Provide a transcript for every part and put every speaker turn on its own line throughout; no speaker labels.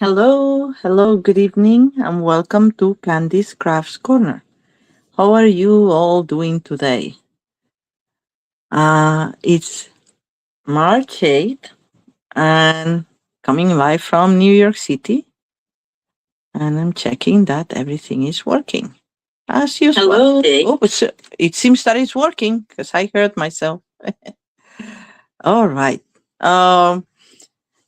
Hello, good evening, and welcome to Candy's Crafts Corner. How are you all doing today? It's March 8th, and coming live from New York City, and I'm checking that everything is working as usual.
Hello.
Oh, it seems that it's working because I heard myself. All right. Um,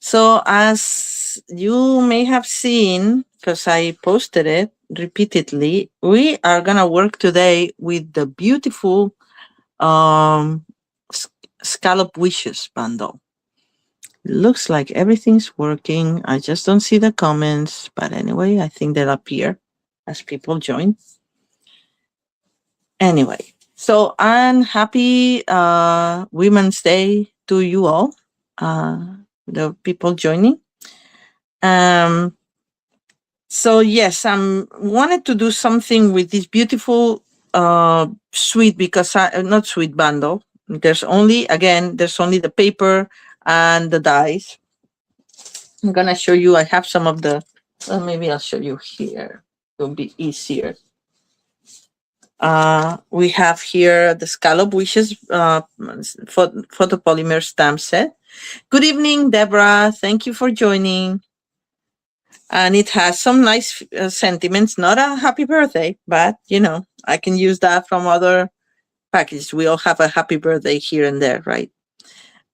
So, as you may have seen, because I posted it repeatedly, we are going to work today with the beautiful um, s- Scallop Wishes bundle. Looks like everything's working. I just don't see the comments, but anyway, I think they'll appear as people join. Anyway, so and happy Women's Day to you all, the people joining. Um, So yes, I'm wanted to do something with this beautiful sweet because not sweet bundle. There's only the paper and the dies. I'm gonna show you. I have some of the. Well, maybe I'll show you here. It'll be easier. We have here the Scallop Wishes photopolymer stamp set. Good evening, Deborah. Thank you for joining. And it has some nice sentiments. Not a happy birthday, but I can use that from other packages. We all have a happy birthday here and there, right?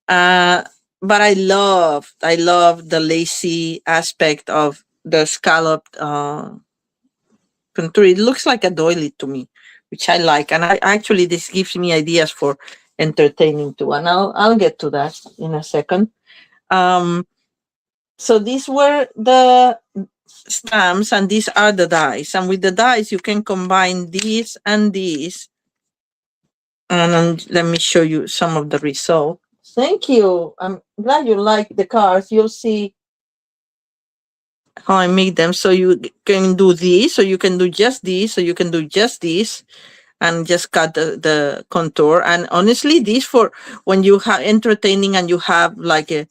uh but I love the lacy aspect of the scalloped contour. It looks like a doily to me, which I like, and I actually, this gives me ideas for entertaining too, and I'll get to that in a second. um so these were the stamps, and these are the dies, and with the dies you can combine these and these, and let me show you some of the result. Thank you. I'm glad you like the cards. You'll see how I make them. So you can do these, so you can do just these, so you can do just these, and just cut the contour. And honestly, these for when you have entertaining and you have like a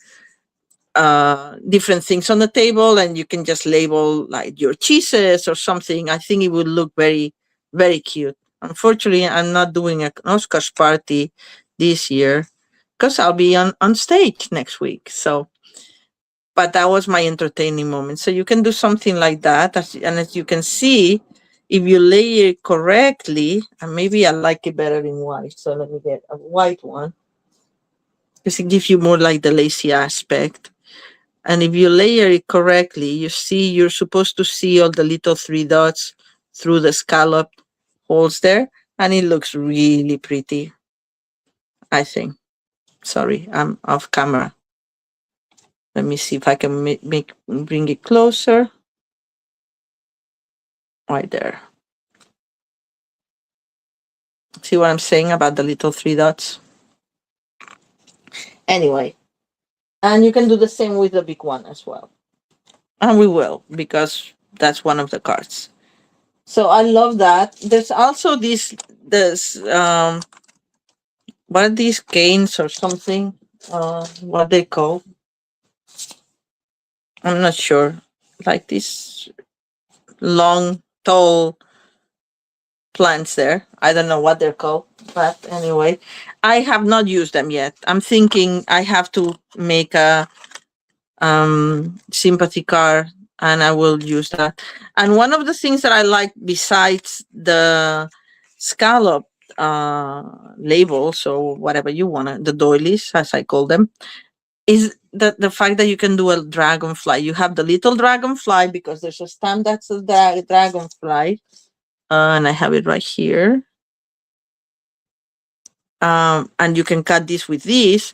different things on the table, and you can just label like your cheeses or something. I think it would look very, very cute. Unfortunately, I'm not doing an Oscars party this year because I'll be on stage next week. So, but that was my entertaining moment. So you can do something like that. And as you can see, if you layer it correctly, and maybe I like it better in white. So let me get a white one because it gives you more like the lacy aspect. And if you layer it correctly, you're supposed to see all the little three dots through the scallop holes there. And it looks really pretty, I think. Sorry, I'm off camera. Let me see if I can bring it closer. Right there. See what I'm saying about the little three dots? Anyway, and you can do the same with the big one as well. And we will, because that's one of the cards. So I love that. There's also this what are these canes or something? What they call? I'm not sure. Like these long, tall plants there. I don't know what they're called, but anyway, I have not used them yet. I'm thinking I have to make a sympathy card, and I will use that. And one of the things that I like besides the scallop labels or whatever you want, the doilies as I call them, is the fact that you can do a dragonfly. You have the little dragonfly because there's a stamp that's a dragonfly, and I have it right here. And you can cut this with this,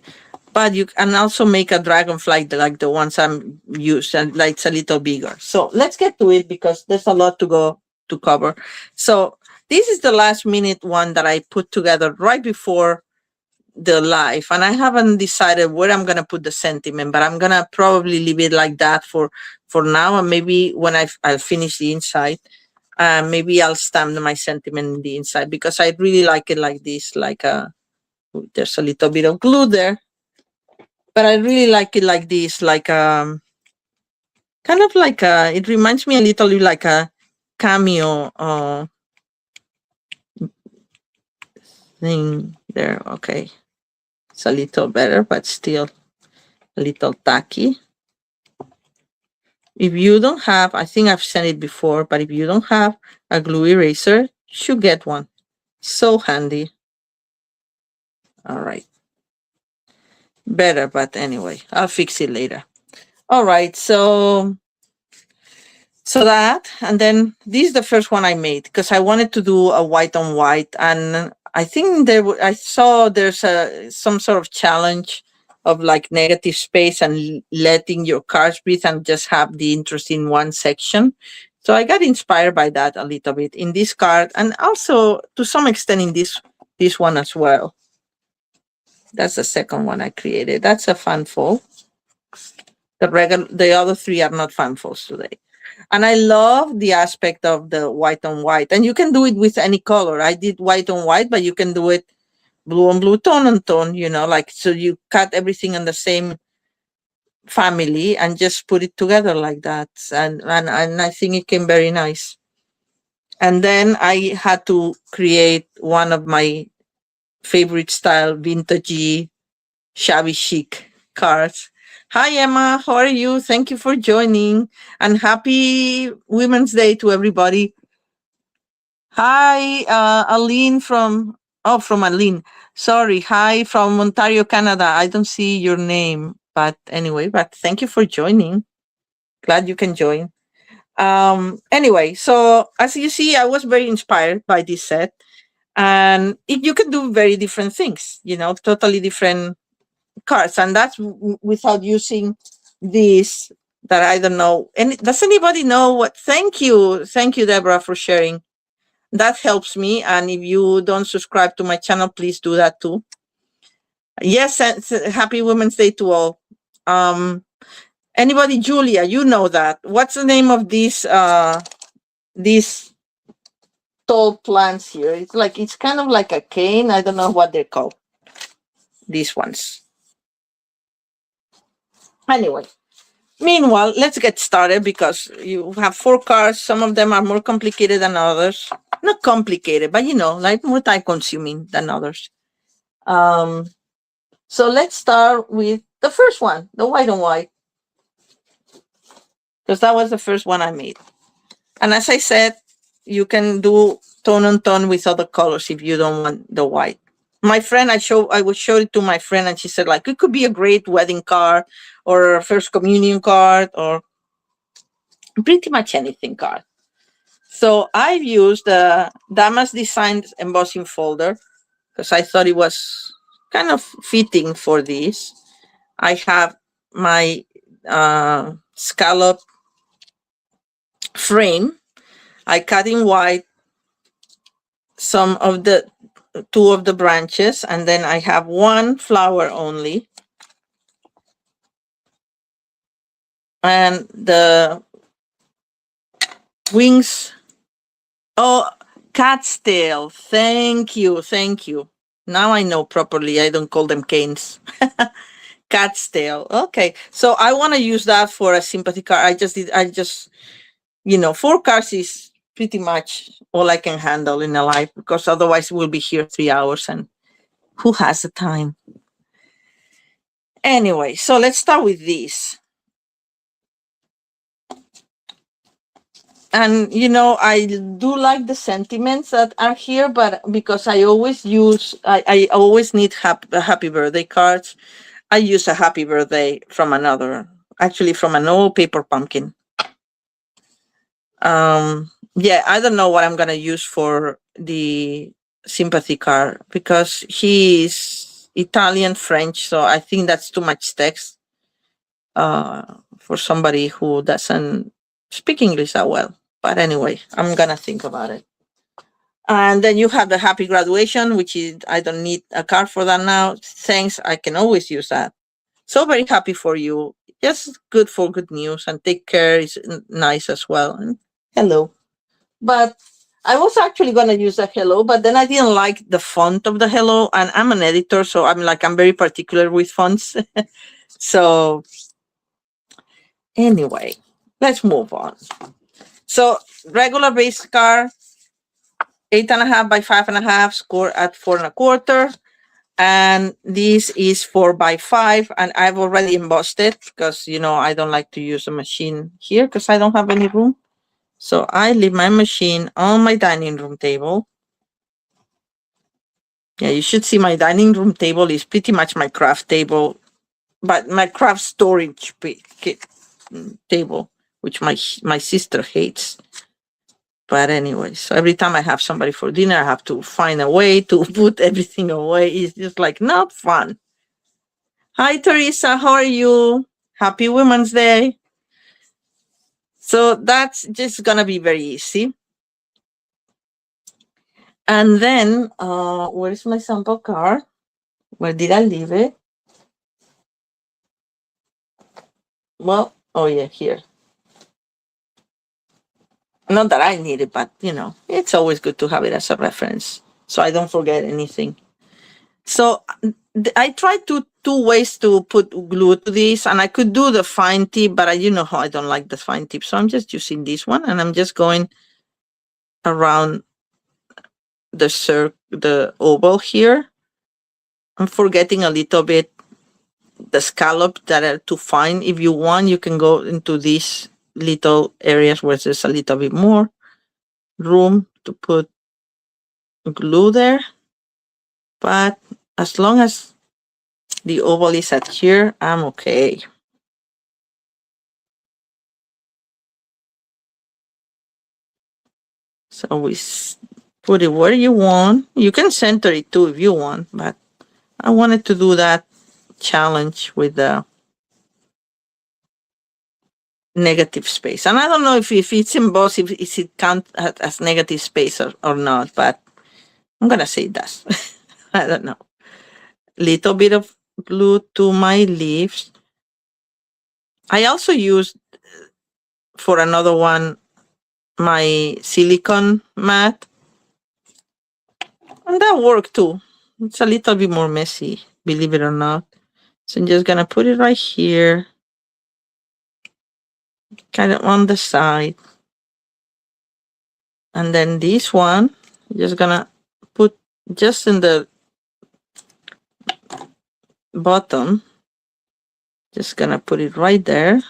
but you can also make a dragonfly like the ones I'm used, and like it's a little bigger. So let's get to it because there's a lot to cover. So this is the last minute one that I put together right before the live, and I haven't decided where I'm gonna put the sentiment, but I'm gonna probably leave it like that for now, and maybe when I'll finish the inside, maybe I'll stamp my sentiment in the inside because I really like it like this, like there's a little bit of glue there, but I really like it like this, like kind of like it reminds me a little bit like a cameo thing there. Okay, it's a little better, but still a little tacky. If you don't have, I think I've said it before, but if you don't have a glue eraser, you should get one. So handy. All right. Better, but anyway, I'll fix it later. All right, so that, and then this is the first one I made because I wanted to do a white on white, and I think I saw there's some sort of challenge of like negative space and letting your cards breathe and just have the interest in one section. So I got inspired by that a little bit in this card, and also to some extent in this one as well. That's the second one I created. That's a fan fold. The other three are not fan folds today. And I love the aspect of the white on white. And you can do it with any color. I did white on white, but you can do it blue on blue, tone on tone, like, so you cut everything in the same family and just put it together like that. And I think it came very nice. And then I had to create one of my favorite style, vintagey, shabby chic cards. Hi, Emma. How are you? Thank you for joining. And happy Women's Day to everybody. Hi, Aline from Aline. Sorry. Hi from Ontario, Canada. I don't see your name, but anyway, but thank you for joining. Glad you can join. Anyway, so as you see, I was very inspired by this set. And you can do very different things, totally different cards, and that's without using this that I don't know. And does anybody know what? Thank you, Deborah, for sharing. That helps me. And if you don't subscribe to my channel, please do that too. Yes, happy Women's Day to all. Anybody, Julia, you know that. What's the name of these tall plants here? It's kind of like a cane. I don't know what they're called. These ones. Anyway, meanwhile, let's get started because you have 4 cards. Some of them are more complicated than others. Not complicated, but like more time consuming than others. So let's start with the first one, the white on white, because that was the first one I made. And as I said, you can do tone on tone with other colors if you don't want the white. My friend, I would show it to my friend, and she said, like, it could be a great wedding card or a first communion card or pretty much anything card. So I've used the Damask Designs embossing folder because I thought it was kind of fitting for this. I have my scallop frame. I cut in white some of the 2 of the branches, and then I have 1 flower only. And the wings, cat's tail. Thank you. Now I know properly. I don't call them canes. Cat's tail. Okay. So I want to use that for a sympathy card. I just 4 cards is pretty much all I can handle in a life, because otherwise we'll be here 3 hours, and who has the time? Anyway, so let's start with this. And I do like the sentiments that are here, but because I always need happy birthday cards, I use a happy birthday from from an old paper pumpkin. Yeah, I don't know what I'm gonna use for the sympathy card because he's Italian French, so I think that's too much text for somebody who doesn't speak English that well. But anyway, I'm gonna think about it. And then you have the happy graduation, which is, I don't need a card for that now. Thanks, I can always use that. So very happy for you. Just good for good news, and take care is nice as well. And hello. But I was actually going to use a hello, but then I didn't like the font of the hello, and I'm an editor, so I'm very particular with fonts. So anyway, let's move on. So regular base card, 8.5 by 5.5, score at 4.25. And this is 4 by 5, and I've already embossed it because, you know, I don't like to use a machine here because I don't have any room. So I leave my machine on my dining room table. Yeah, you should see my dining room table is pretty much my craft table, but my craft storage table, which my sister hates. But anyway, so every time I have somebody for dinner, I have to find a way to put everything away. It's just like not fun. Hi, Teresa. How are you? Happy Women's Day. So that's just going to be very easy. And then, where's my sample card? Where did I leave it? Well, oh yeah, here. Not that I need it, but you know, it's always good to have it as a reference so I don't forget anything. So I tried two ways to put glue to this, and I could do the fine tip, but you know how I don't like the fine tip. So I'm just using this one, and I'm just going around the oval here. I'm forgetting a little bit the scallop that are too fine. If you want, you can go into these little areas where there's a little bit more room to put glue there. But as long as the oval is at here, I'm okay. So we put it where you want. You can center it too if you want, but I wanted to do that challenge with the negative space. And I don't know if it's embossed, if it counts as negative space or not, but I'm going to say it does. I don't know. Little bit of glue to my leaves. I also used for another one my silicone mat, and that worked too. It's a little bit more messy, believe it or not. So I'm just gonna put it right here, kind of on the side. And then this one, just gonna put just in the bottom. Just gonna put it right there.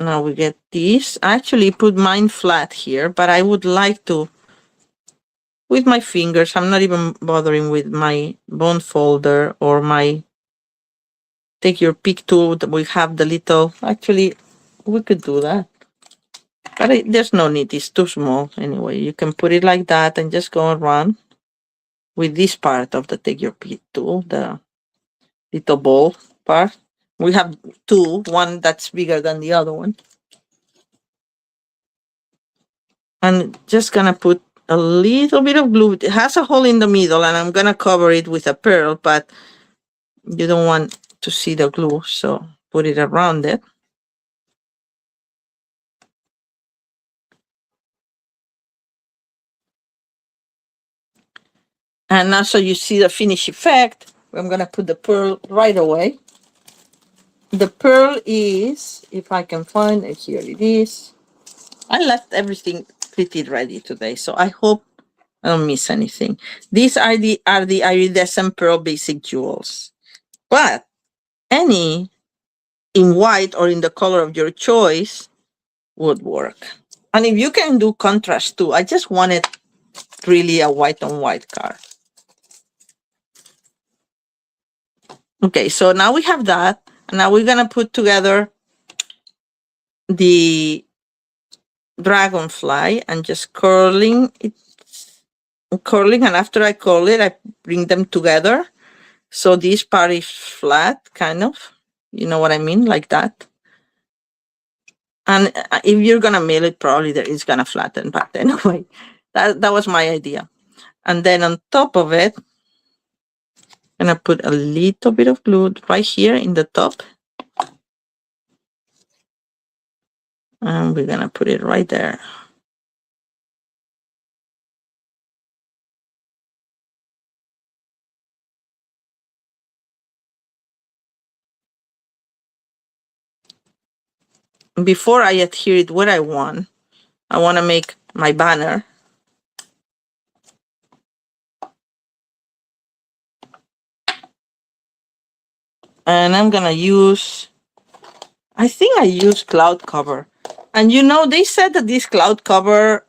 Now we get this. I actually put mine flat here, but I would like to, with my fingers, I'm not even bothering with my bone folder or my take your pick tool that we have the little, actually, we could do that. But there's no need, it's too small anyway. You can put it like that and just go around with this part of the take your pick tool, the little ball part. We have two, one that's bigger than the other one. And just gonna put a little bit of glue. It has a hole in the middle, and I'm gonna cover it with a pearl, but you don't want to see the glue, so put it around it. And now so you see the finished effect, I'm gonna put the pearl right away. The pearl is, if I can find it, here it is. I left everything pretty ready today, so I hope I don't miss anything. These are the iridescent pearl basic jewels, but any in white or in the color of your choice would work. And if you can do contrast too, I just wanted really a white on white card. Okay, so now we have that, and now we're gonna put together the dragonfly and just curling it, and after I curl it, I bring them together. So this part is flat, kind of, you know what I mean, like that. And if you're gonna mail it, probably there is gonna flatten, but anyway, that was my idea. And then on top of it, I'm gonna put a little bit of glue right here in the top. And we're gonna put it right there. before I adhere it where I want to make my banner. And I'm gonna use, I think I use cloud cover. And you know, they said that this cloud cover,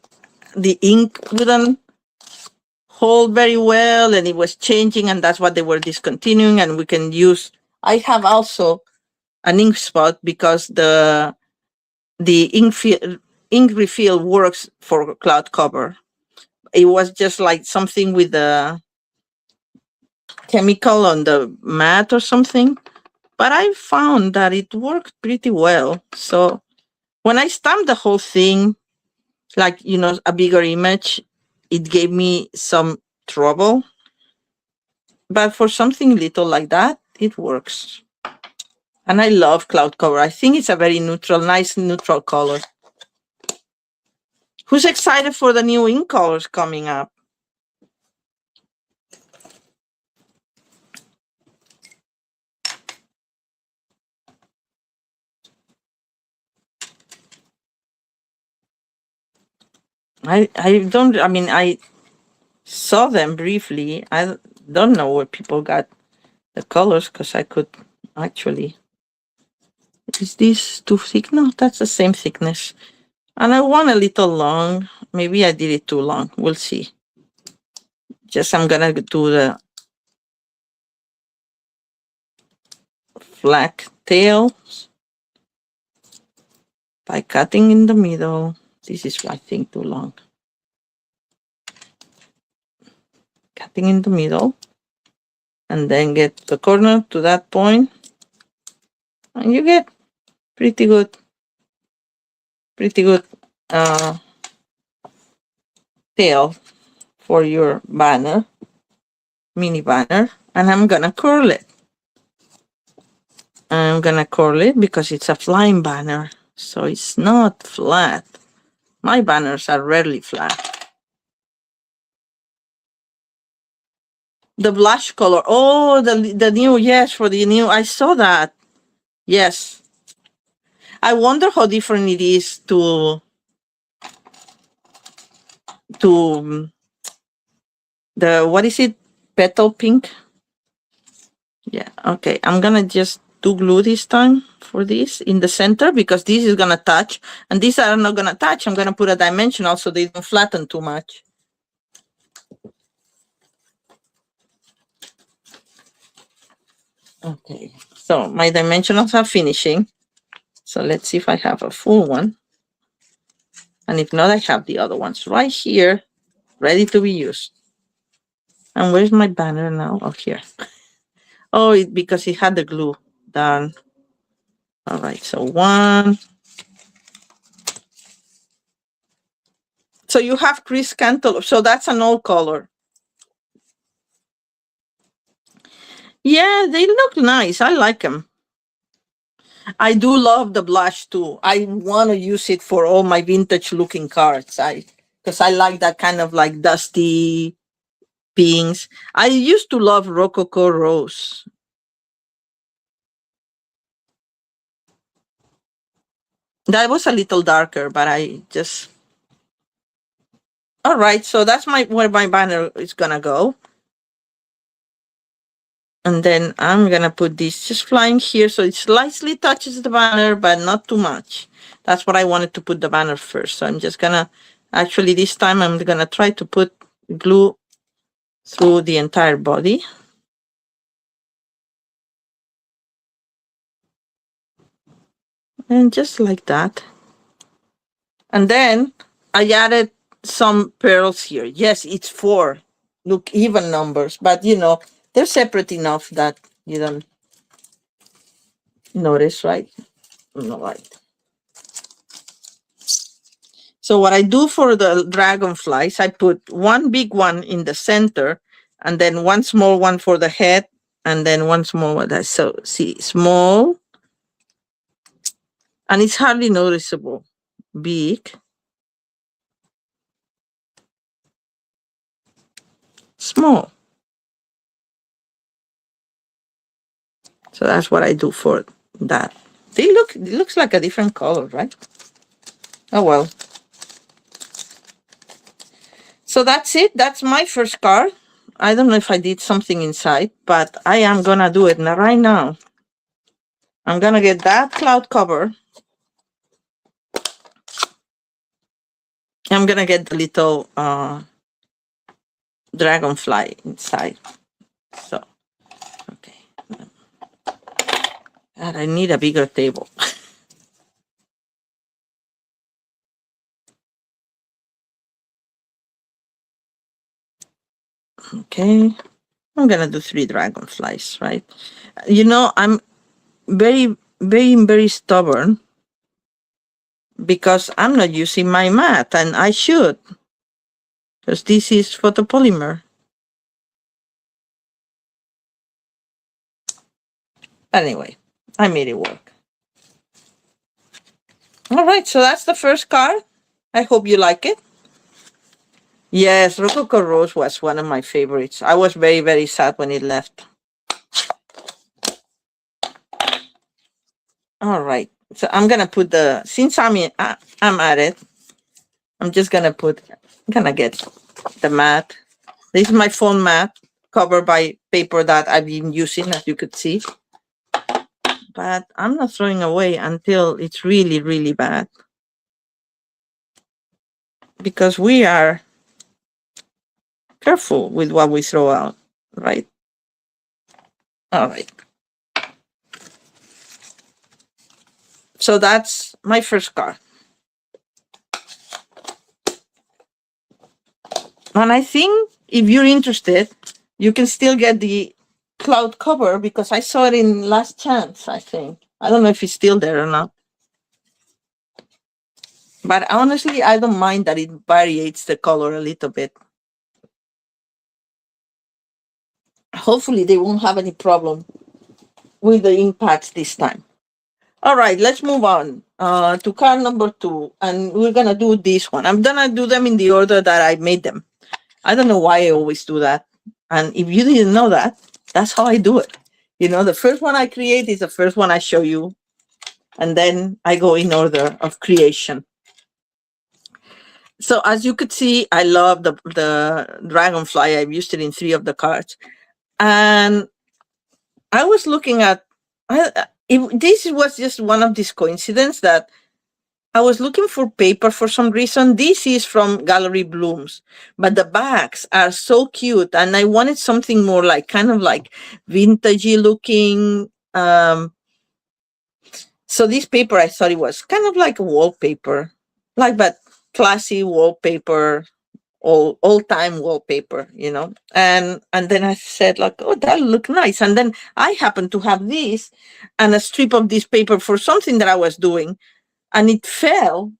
the ink wouldn't hold very well and it was changing, and that's what they were discontinuing. And we can use, I have also an ink spot because the ink refill works for cloud cover. It was just like something with the chemical on the mat or something, but I found that it worked pretty well. So when I stamped the whole thing, like, you know, a bigger image, it gave me some trouble. But for something little like that, it works. And I love cloud cover. I think it's a very neutral, nice neutral color. Who's excited for the new ink colors coming up? I saw them briefly. I don't know where people got the colors because I could actually. Is this too thick? No, that's the same thickness. And I want a little long. Maybe I did it too long. We'll see. Just I'm gonna do the flag tails by cutting in the middle. This is, I think, too long. Cutting in the middle. And then get the corner to that point. And you get pretty good tail for your banner, mini banner. And I'm gonna curl it. I'm gonna curl it because it's a flying banner, so it's not flat. My banners are rarely flat. The blush color. Oh, the new, yes, for the new. I saw that. Yes. I wonder how different it is to the, what is it? Petal pink? Yeah, okay. I'm gonna just do glue this time for this in the center because this is gonna touch and these are not gonna touch. I'm gonna put a dimensional so they don't flatten too much. Okay, so my dimensionals are finishing. So let's see if I have a full one. And if not, I have the other ones right here, ready to be used. And where's my banner now? Oh, here. Oh, because it had the glue. Darn. All right, so one. So you have Chris Cantaloupe. So that's an old color. Yeah, they look nice. I like them. I do love the blush too. I want to use it for all my vintage looking cards. Because I like that kind of like dusty pinks. I used to love Rococo Rose. That was a little darker, but I just. All right, so that's where my banner is gonna go. And then I'm gonna put this just flying here so it slightly touches the banner, but not too much. That's what I wanted to put the banner first. So I'm just gonna, actually this time I'm gonna try to put glue through the entire body. And just like that. And then I added some pearls here. Yes, it's 4. Look, even numbers, but you know, they're separate enough that you don't notice, right? All right. So what I do for the dragonflies, I put one big one in the center and then one small one for the head and then one small one. So see, small, and it's hardly noticeable. Big, small. So that's what I do for that. It looks like a different color, right? Oh well. So that's it. That's my first card. I don't know if I did something inside, but I am gonna do it now, right now. I'm gonna get that cloud cover. I'm gonna get the little dragonfly inside. So, okay. God, I need a bigger table. Okay. I'm gonna do 3 dragonflies, right? You know, I'm very, very, very stubborn because I'm not using my mat, and I should, because this is photopolymer. Anyway, I made it work. All right, so that's the first card. I hope you like it. Yes, Rococo Rose was one of my favorites. I was very, very sad when it left. All right, so I'm gonna put since I'm at it, I'm just gonna get the mat. This is my phone mat covered by paper that I've been using, as you could see. But I'm not throwing away until it's really, really bad. Because we are careful with what we throw out, right? All right. So that's my first card. And I think if you're interested, you can still get the cloud cover because I saw it in Last Chance, I think. I don't know if it's still there or not. But honestly, I don't mind that it variates the color a little bit. Hopefully they won't have any problem with the impacts this time. All right, let's move on to card number 2. And we're going to do this one. I'm going to do them in the order that I made them. I don't know why I always do that. And if you didn't know that, that's how I do it. You know, the first one I create is the first one I show you. And then I go in order of creation. So as you could see, I love the dragonfly. I've used it in 3 of the cards. And I was looking at, this was just one of these coincidences that I was looking for paper for some reason. This is from Gallery Blooms, but the backs are so cute, and I wanted something more like kind of like vintagey looking. So this paper, I thought it was kind of like a wallpaper, like but classy wallpaper, old-time wallpaper, you know. And then I said like, oh, that look nice. And then I happened to have this and a strip of this paper for something that I was doing. And it fell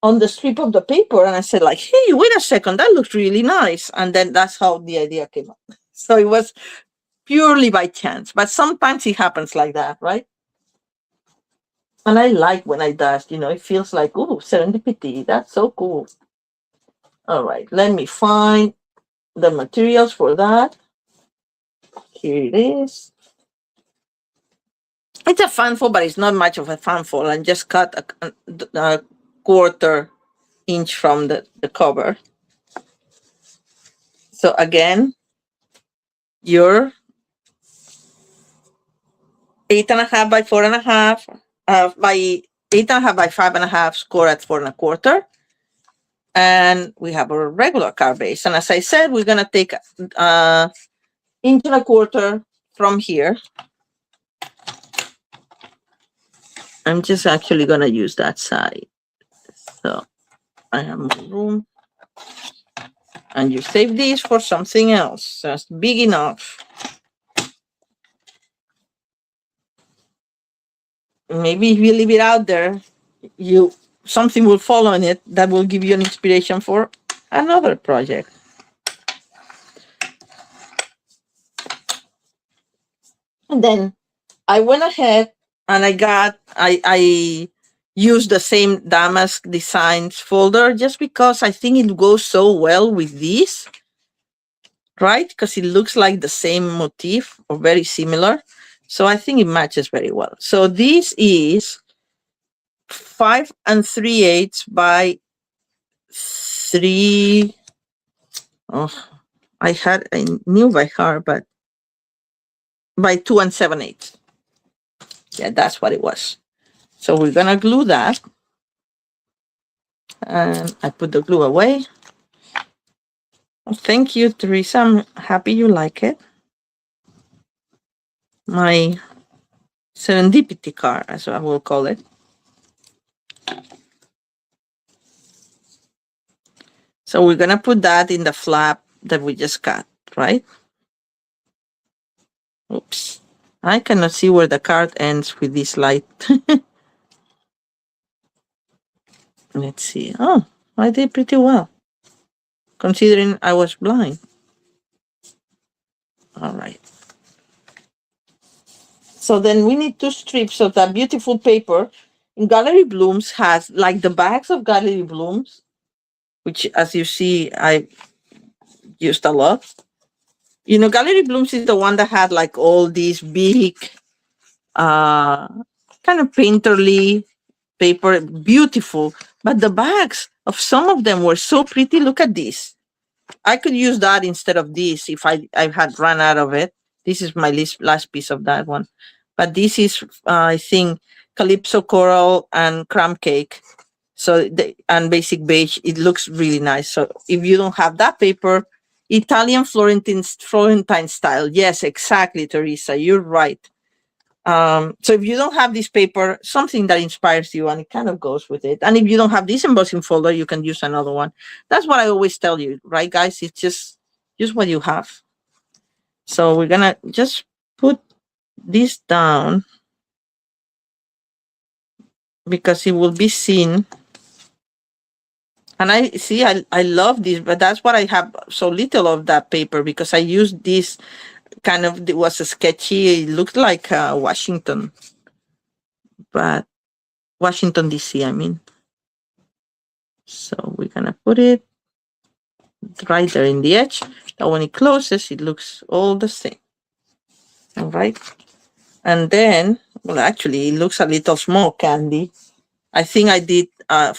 on the strip of the paper. And I said like, hey, wait a second, that looks really nice. And then that's how the idea came up. So it was purely by chance. But sometimes it happens like that, right? And I like when it does, you know, it feels like, oh, serendipity. That's so cool. All right, let me find the materials for that. Here it is. It's a fanful, but it's not much of a fanful. And just cut a 1/4 inch from the cover. So again, your 8.5 by 4.5 by 8.5 by 5.5 score at 4.25. And we have a regular card base. And as I said, we're gonna take 1.25 inches from here. I'm just actually gonna use that side. So I have more room. And you save these for something else. That's big enough. Maybe if you leave it out there, something will fall on it that will give you an inspiration for another project. And then I went ahead and I used the same Damask Designs folder just because I think it goes so well with this, right? Because it looks like the same motif or very similar. So I think it matches very well. So this is 5 3/8 by 3. Oh, I knew by heart, but by 2 7/8. Yeah, that's what it was. So we're gonna glue that. And I put the glue away. Well, thank you, Teresa. I'm happy you like it. My serendipity card, as I will call it. So we're gonna put that in the flap that we just cut, right? Oops. I cannot see where the card ends with this light. Let's see. Oh, I did pretty well, considering I was blind. All right. So then we need 2 strips of that beautiful paper. And Gallery Blooms has, like the bags of Gallery Blooms, which as you see, I used a lot. You know, Gallery Blooms is the one that had like all these big, kind of painterly paper, beautiful. But the bags of some of them were so pretty. Look at this. I could use that instead of this if I had run out of it. This is my last piece of that one. But this is, I think, Calypso Coral and Crumb Cake. So, and Basic Beige, it looks really nice. So if you don't have that paper, Italian Florentine style. Yes, exactly, Teresa. You're right. So if you don't have this paper, something that inspires you and it kind of goes with it. And if you don't have this embossing folder, you can use another one. That's what I always tell you, right, guys? It's just what you have. So we're gonna just put this down because it will be seen. And I love this, but that's what I have so little of that paper, because I used this kind of, it was a sketchy, it looked like Washington, but Washington, D.C., I mean. So we're gonna put it right there in the edge. Now when it closes, it looks all the same. All right. And then, well, actually, it looks a little small, Candy. I think I did 5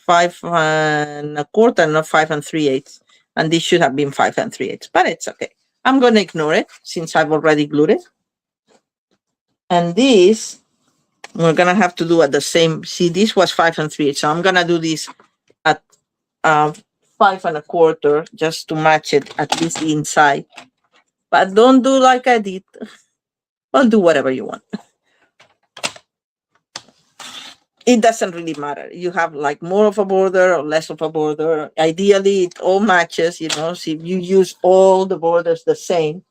1/4, not 5 3/8. And this should have been 5 3/8, but it's okay. I'm going to ignore it since I've already glued it. And this, we're going to have to do at the same. See, this was 5 3/8. So I'm going to do this at 5 1/4 just to match it at least inside. But don't do like I did. Well, do whatever you want. It doesn't really matter. You have like more of a border or less of a border. Ideally, it all matches, you know. So if you use all the borders the same,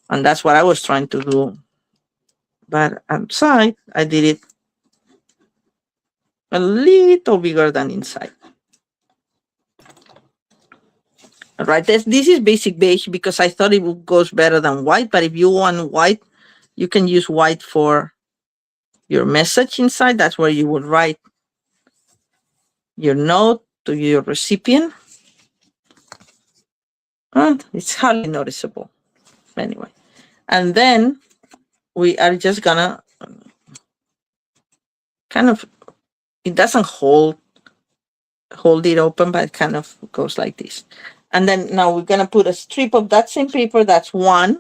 and that's what I was trying to do. But outside, I did it a little bigger than inside. All right, this is Basic Beige because I thought it goes better than white. But if you want white, you can use white for your message inside. That's where you would write your note to your recipient. And it's hardly noticeable. Anyway. And then we are just gonna kind of, it doesn't hold it open, but it kind of goes like this. And then now we're gonna put a strip of that same paper that's 1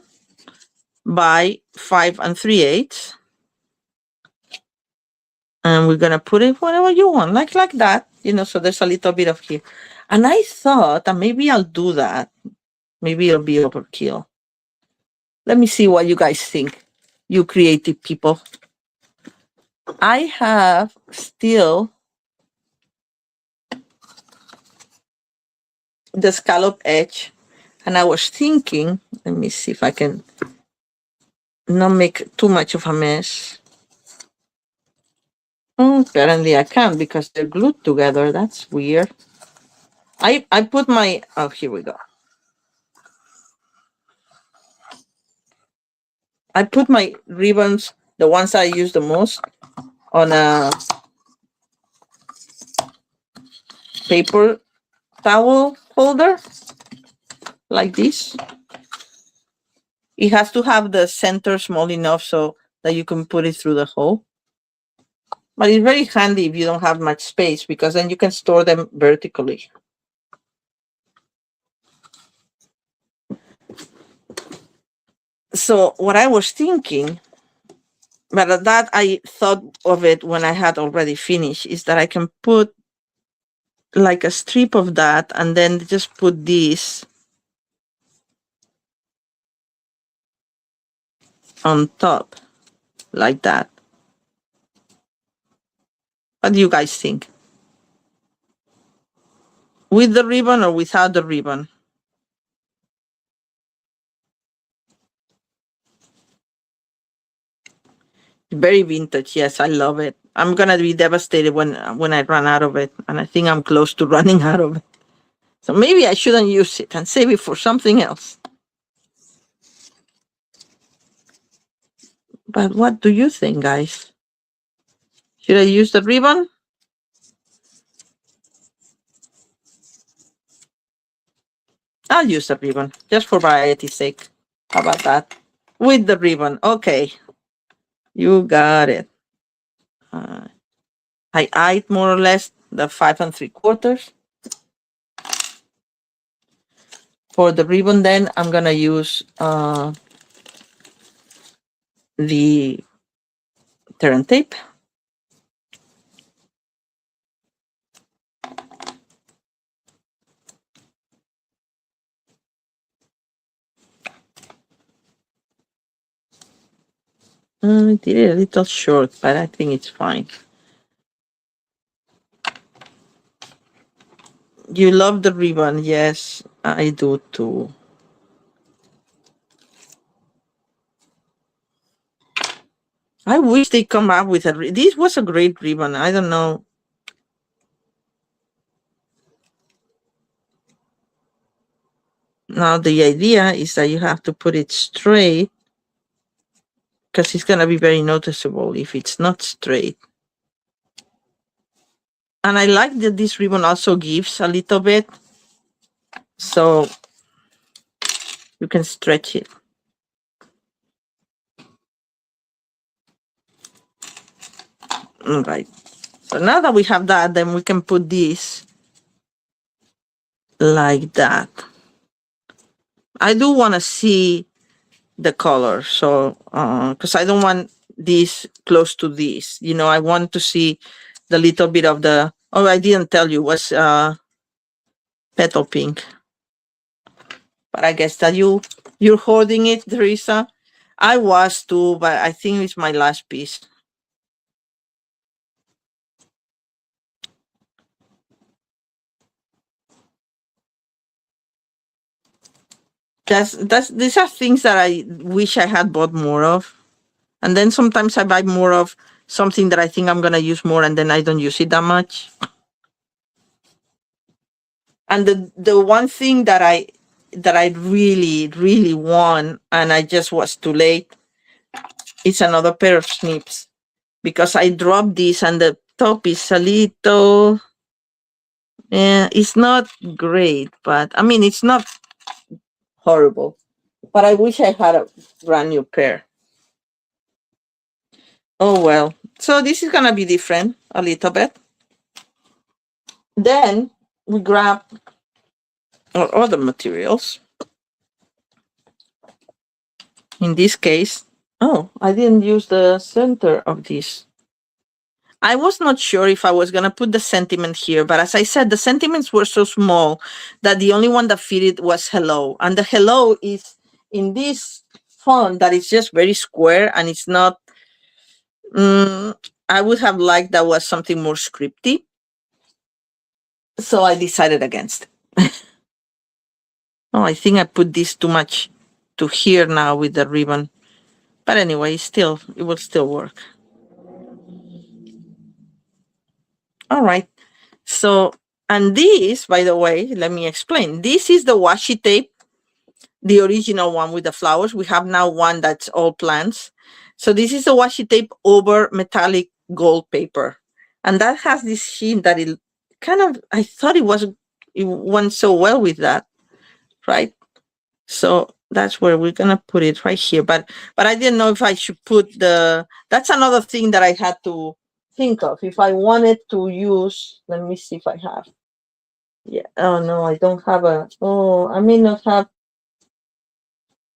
by 5 3/8. And we're gonna put it whatever you want, like that, you know, so there's a little bit of here. And I thought that maybe I'll do that. Maybe it'll be overkill. Let me see what you guys think, you creative people. I have still the scallop edge, and I was thinking, let me see if I can not make too much of a mess. Apparently I can't because they're glued together. That's weird. I put my, oh, here we go. I put my ribbons, the ones I use the most, on a paper towel holder like this. It has to have the center small enough so that you can put it through the hole. But it's very handy if you don't have much space, because then you can store them vertically. So what I was thinking, but that I thought of it when I had already finished, is that I can put like a strip of that and then just put this on top like that. What do you guys think? With the ribbon or without the ribbon? Very vintage. Yes, I love it. I'm gonna be devastated when I run out of it, and I think I'm close to running out of it. So maybe I shouldn't use it and save it for something else. But what do you think, guys? Should I use the ribbon? I'll use the ribbon, just for variety's sake. How about that? With the ribbon. Okay. You got it. I eyed more or less the 5 3/4. For the ribbon, then I'm gonna use the turn tape. I did it a little short, but I think it's fine. You love the ribbon. Yes, I do too. I wish they come up with this was a great ribbon. I don't know. Now the idea is that you have to put it straight, because it's going to be very noticeable if it's not straight. And I like that this ribbon also gives a little bit, so you can stretch it. All right. So now that we have that, then we can put this like that. I do want to see the color, so because I don't want this close to this. You know, I want to see the little bit of the. Oh, I didn't tell you, was petal pink. But I guess that you're holding it, Teresa. I was too, but I think it's my last piece. These are things that I wish I had bought more of. And then sometimes I buy more of something that I think I'm gonna use more, and then I don't use it that much. And the one thing that I really, really want, and I just was too late, is another pair of snips, because I dropped this and the top is a little, it's not great, but I mean, it's not horrible, but I wish I had a brand new pair. Oh well. So this is gonna be different a little bit. Then we grab our other materials. In this case, oh, I didn't use the center of this. I was not sure if I was gonna put the sentiment here, but as I said, the sentiments were so small that the only one that fitted was hello. And the hello is in this font that is just very square, and it's not, I would have liked that was something more scripty. So I decided against it. Oh, I think I put this too much to here now with the ribbon. But anyway, it will still work. All right. So, and this, by the way, let me explain. This is the washi tape, the original one with the flowers. We have now one that's all plants. So this is the washi tape over metallic gold paper. And that has this sheen that it kind of, I thought it went so well with that, right? So that's where we're gonna put it, right here. But I didn't know if I should put the, that's another thing that I had to think of. If I wanted to use, let me see if I have. Yeah. Oh no, I don't have a. Oh, I may not have.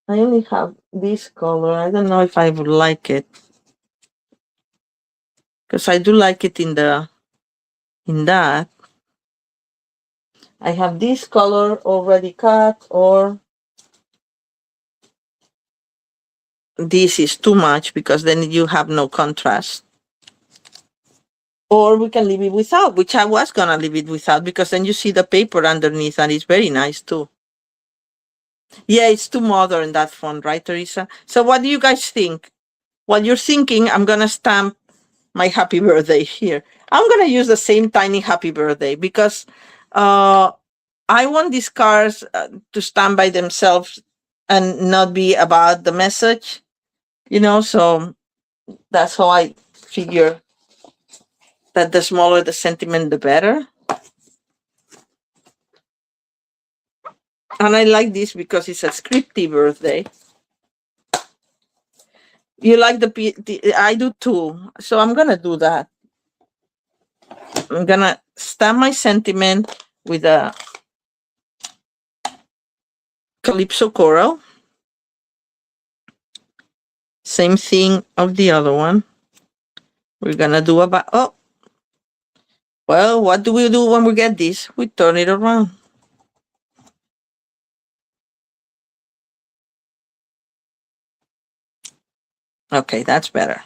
I only have this color. I don't know if I would like it, because I do like it in the, in that. I have this color already cut, or this is too much because then you have no contrast. Or we can leave it without, which I was gonna leave it without, because then you see the paper underneath and it's very nice too. Yeah, it's too modern, that font, right, Teresa? So what do you guys think? While you're thinking, I'm gonna stamp my happy birthday here. I'm gonna use the same tiny happy birthday because I want these cards to stand by themselves and not be about the message, you know, so that's how I figure that the smaller the sentiment, the better. And I like this because it's a scripty birthday. You like the I do too. So I'm gonna do that. I'm gonna stamp my sentiment with a Calypso Coral. Same thing of the other one. We're gonna do about, oh, well, what do we do when we get this? We turn it around. Okay, that's better.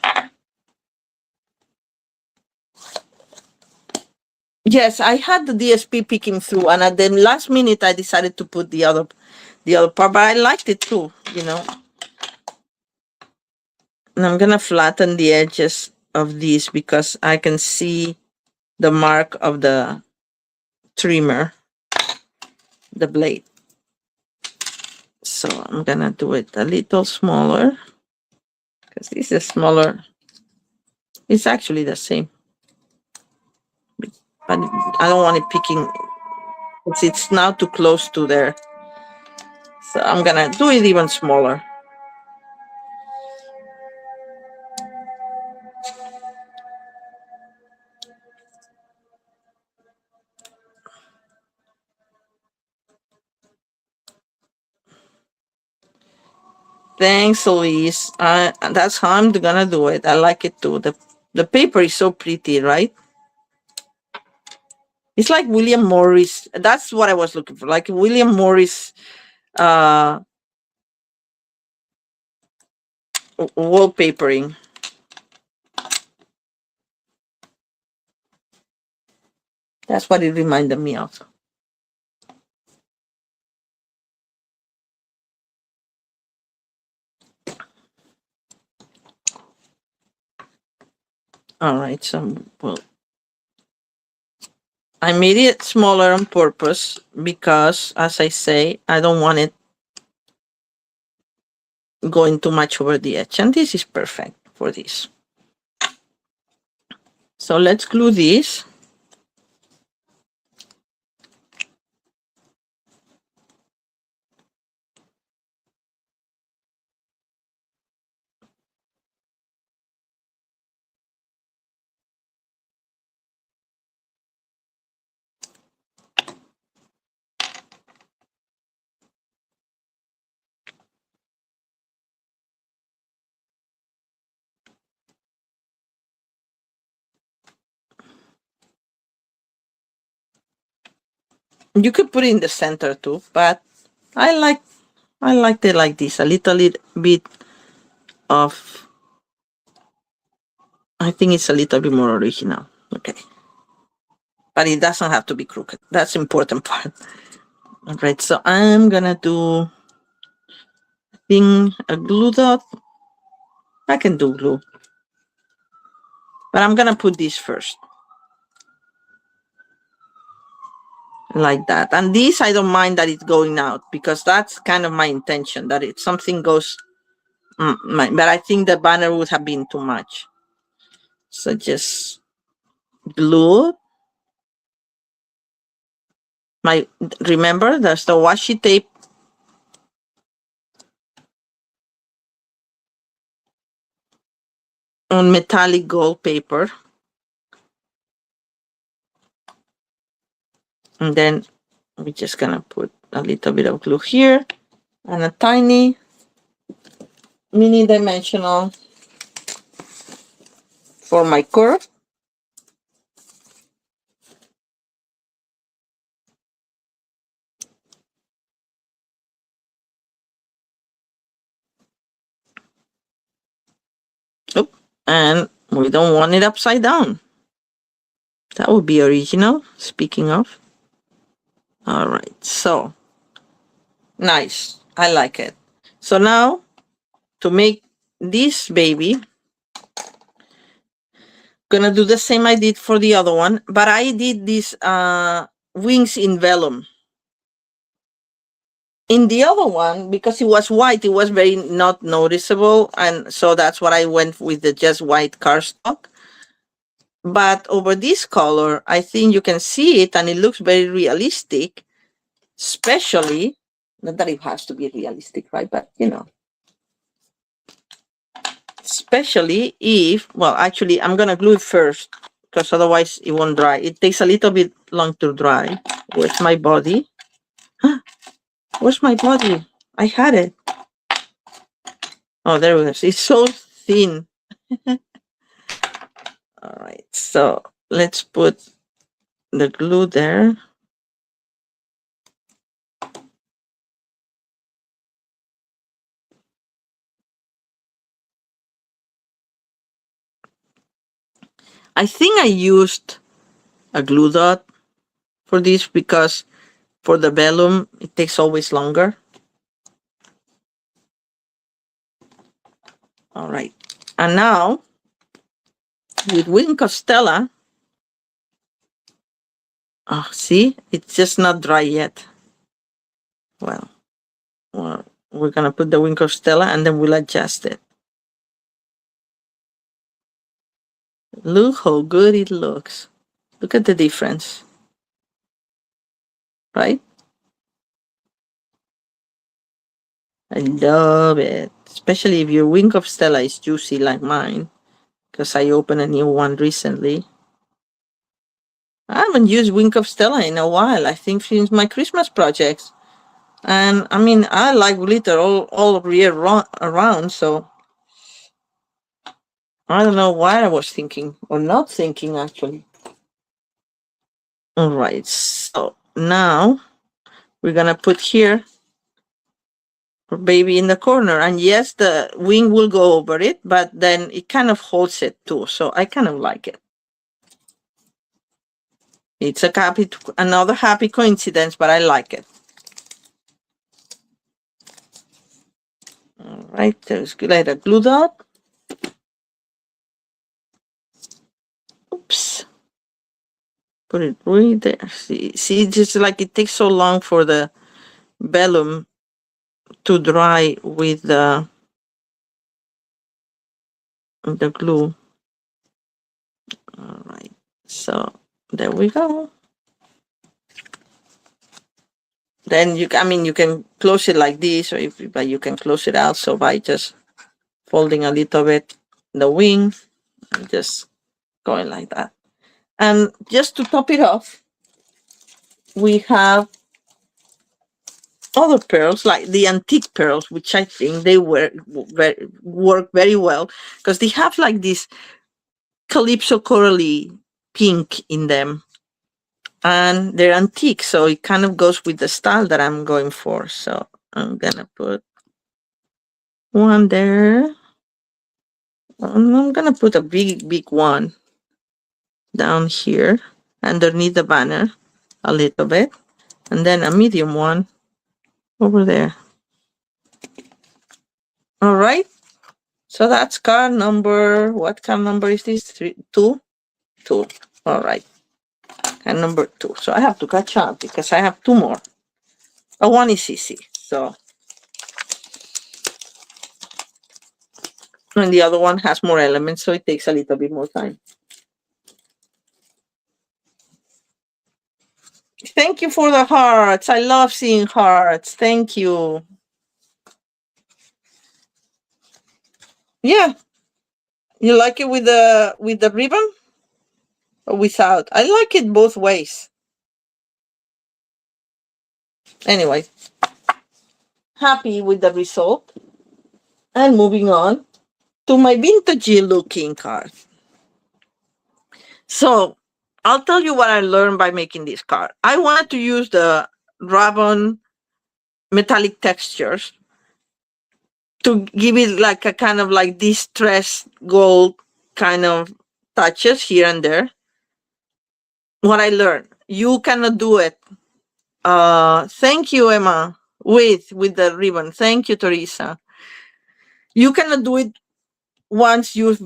Yes, I had the DSP picking through, and at the last minute, I decided to put the other part, but I liked it too, you know. And I'm gonna flatten the edges of these because I can see the mark of the trimmer, the blade. So I'm gonna do it a little smaller because this is smaller. It's actually the same, but I don't want it picking. It's now too close to there. So I'm gonna do it even smaller. Thanks, Elise. That's how I'm gonna do it. I like it too. The paper is so pretty, right? It's like William Morris. That's what I was looking for, like William Morris wallpapering. That's what it reminded me of. All right, so well, I made it smaller on purpose because, as I say, I don't want it going too much over the edge, and this is perfect for this. So let's glue this. You could put it in the center too, but I liked it like this, a little bit of, I think it's a little bit more original. Okay. But it doesn't have to be crooked. That's the important part. All right, so I'm gonna do a glue dot. I can do glue. But I'm gonna put this first. Like that. And this, I don't mind that it's going out because that's kind of my intention, that if something goes, but I think the banner would have been too much. So just glue. Remember, there's the washi tape on metallic gold paper. And then we're just gonna put a little bit of glue here and a tiny mini dimensional for my curve. Oh, and we don't want it upside down. That would be original, speaking of. All right, so nice. I like it. So now to make this baby, gonna do the same I did for the other one, but I did this wings in vellum. In the other one, because it was white, it was very not noticeable, and so that's what I went with, the just white cardstock. But over this color, I think you can see it, and it looks very realistic, especially, not that it has to be realistic, right? But, you know, especially if, well, actually, I'm going to glue it first, because otherwise it won't dry. It takes a little bit long to dry. Where's my body? Huh? Where's my body? I had it. Oh, there it is. It's so thin. All right, so let's put the glue there. I think I used a glue dot for this because for the vellum, it takes always longer. All right, and now with Wing Costella, oh, see, it's just not dry yet. Well, we're gonna put the Wing Costella and then we'll adjust it. Look how good it looks. Look at the difference, right? I love it, especially if your Wing of Stella is juicy like mine, because I opened a new one recently. I haven't used Wing of Stella in a while, I think since my Christmas projects. And I mean, I like glitter all year around, so I don't know why I was thinking, or not thinking actually. All right, so now we're gonna put here for baby in the corner, and yes, the wing will go over it, but then it kind of holds it too, so I kind of like it. It's another happy coincidence, but I like it. All right, there's like a glue dot. Oops. Put it right there. See, just like it takes so long for the vellum to dry with the glue. All right, so there we go. Then you can close it like this, or but you can close it also by just folding a little bit the wing and just going like that. And just to top it off, we have other pearls, like the antique pearls, which I think they work very well because they have like this calypso corally pink in them, and they're antique, so it kind of goes with the style that I'm going for. So I'm gonna put one there, and I'm gonna put a big one down here underneath the banner a little bit, and then a medium one over there. All right, so that's card number, what card number is this? 2. All right, card number 2. So I have to catch up because I have 2 more. One is easy, so, and the other one has more elements, so it takes a little bit more time. Thank you for the hearts. I love seeing hearts. Thank you. Yeah, You like it with the ribbon or without? I like it both ways. Anyway, happy with the result. And moving on to my vintagey looking card. So I'll tell you what I learned by making this card. I wanted to use the rub-on metallic textures to give it like a kind of like distressed gold kind of touches here and there. What I learned, you cannot do it. Thank you, Emma, with the ribbon. Thank you, Teresa. You cannot do it once you've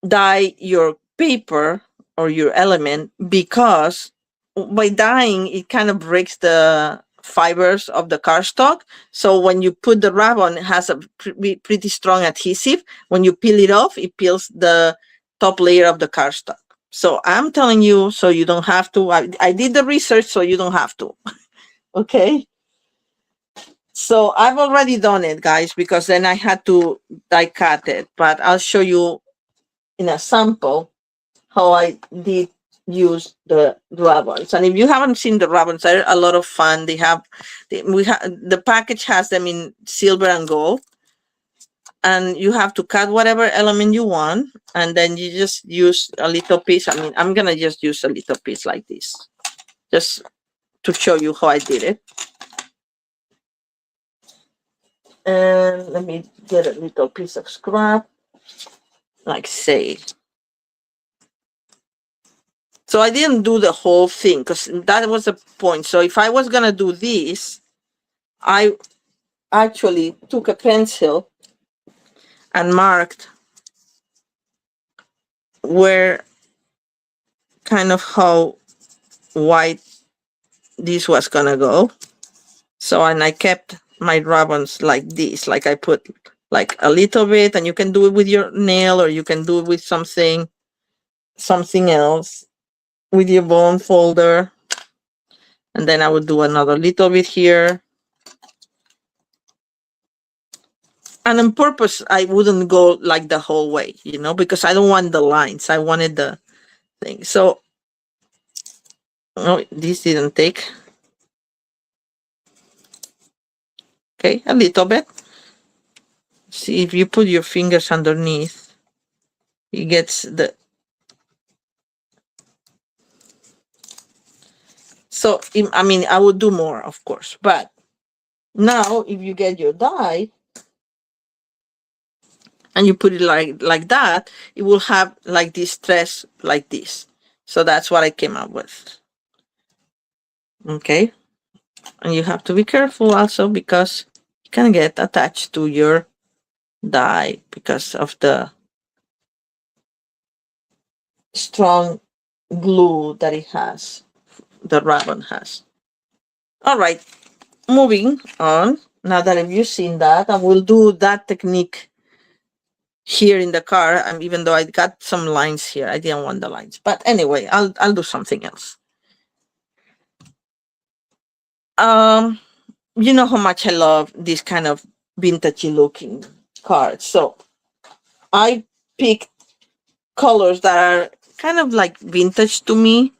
dye your paper or your element, because by dyeing it kind of breaks the fibers of the cardstock. So when you put the wrap on, it has a pretty strong adhesive. When you peel it off, it peels the top layer of the cardstock. So I'm telling you, so you don't have to. I did the research, so you don't have to. Okay. So I've already done it, guys, because then I had to die cut it. But I'll show you in a sample how I did use the rub-ons. And if you haven't seen the rub-ons, they're a lot of fun. The package has them in silver and gold, and you have to cut whatever element you want, and then you just use a little piece. I mean, I'm gonna just use a little piece like this, just to show you how I did it. And let me get a little piece of scrap, like say. So I didn't do the whole thing because that was the point. So if I was going to do this, I actually took a pencil and marked where kind of how white this was going to go. So, and I kept my ribbons like this, like I put like a little bit, and you can do it with your nail or you can do it with something else, with your bone folder. And then I would do another little bit here. And on purpose, I wouldn't go like the whole way, because I don't want the lines. I wanted the thing. So, oh, this didn't take. Okay, a little bit. See, if you put your fingers underneath, it gets the. So, I mean, I would do more, of course. But now, if you get your die, and you put it like that, it will have like this stress like this. So that's what I came up with. Okay. And you have to be careful also, because it can get attached to your die because of the strong glue that it has, the ribbon has. All right. Moving on. Now that you've seen that, I will do that technique here in the car. Even though I got some lines here, I didn't want the lines. But anyway, I'll do something else. You know how much I love this kind of vintagey looking cards. So I picked colors that are kind of like vintage to me,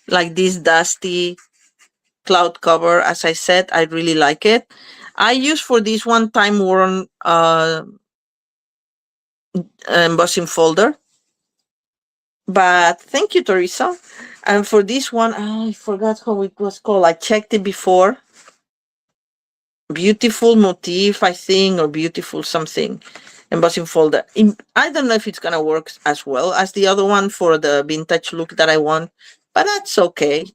like this dusty cloud cover. As I said, I really like it. I use for this one Timeworn embossing folder. But thank you, Teresa. And for this one, I forgot how it was called. I checked it before. Beautiful motif, I think, or beautiful something. Embossing folder. I don't know if it's gonna work as well as the other one for the vintage look that I want, but that's okay.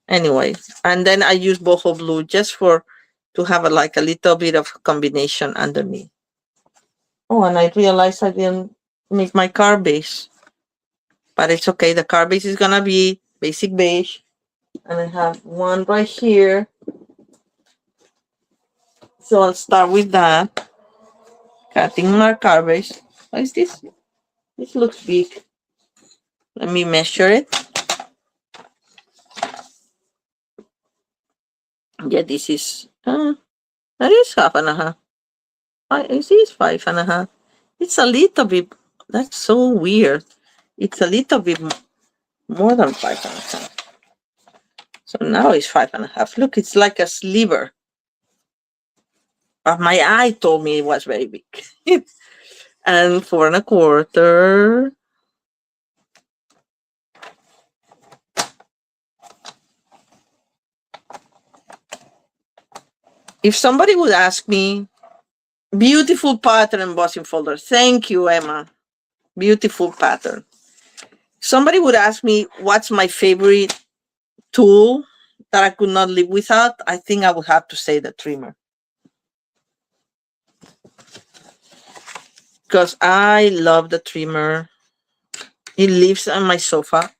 Anyway, and then I use boho blue just to have like a little bit of combination underneath. Oh, and I realized I didn't make my card base, but it's okay. The card base is gonna be basic beige, and I have one right here. So I'll start with that. Cutting my card base. What is this? This looks big. Let me measure it. Yeah, this is, that is 1/2. This is 5.5. It's a little bit, that's so weird. It's a little bit more than 5.5. So now it's 5.5. Look, it's like a sliver. But my eye told me it was very big. And 4.25. If somebody would ask me, beautiful pattern embossing folder. Thank you, Emma. Beautiful pattern. Somebody would ask me what's my favorite tool that I could not live without. I think I would have to say the trimmer. Because I love the trimmer. It lives on my sofa.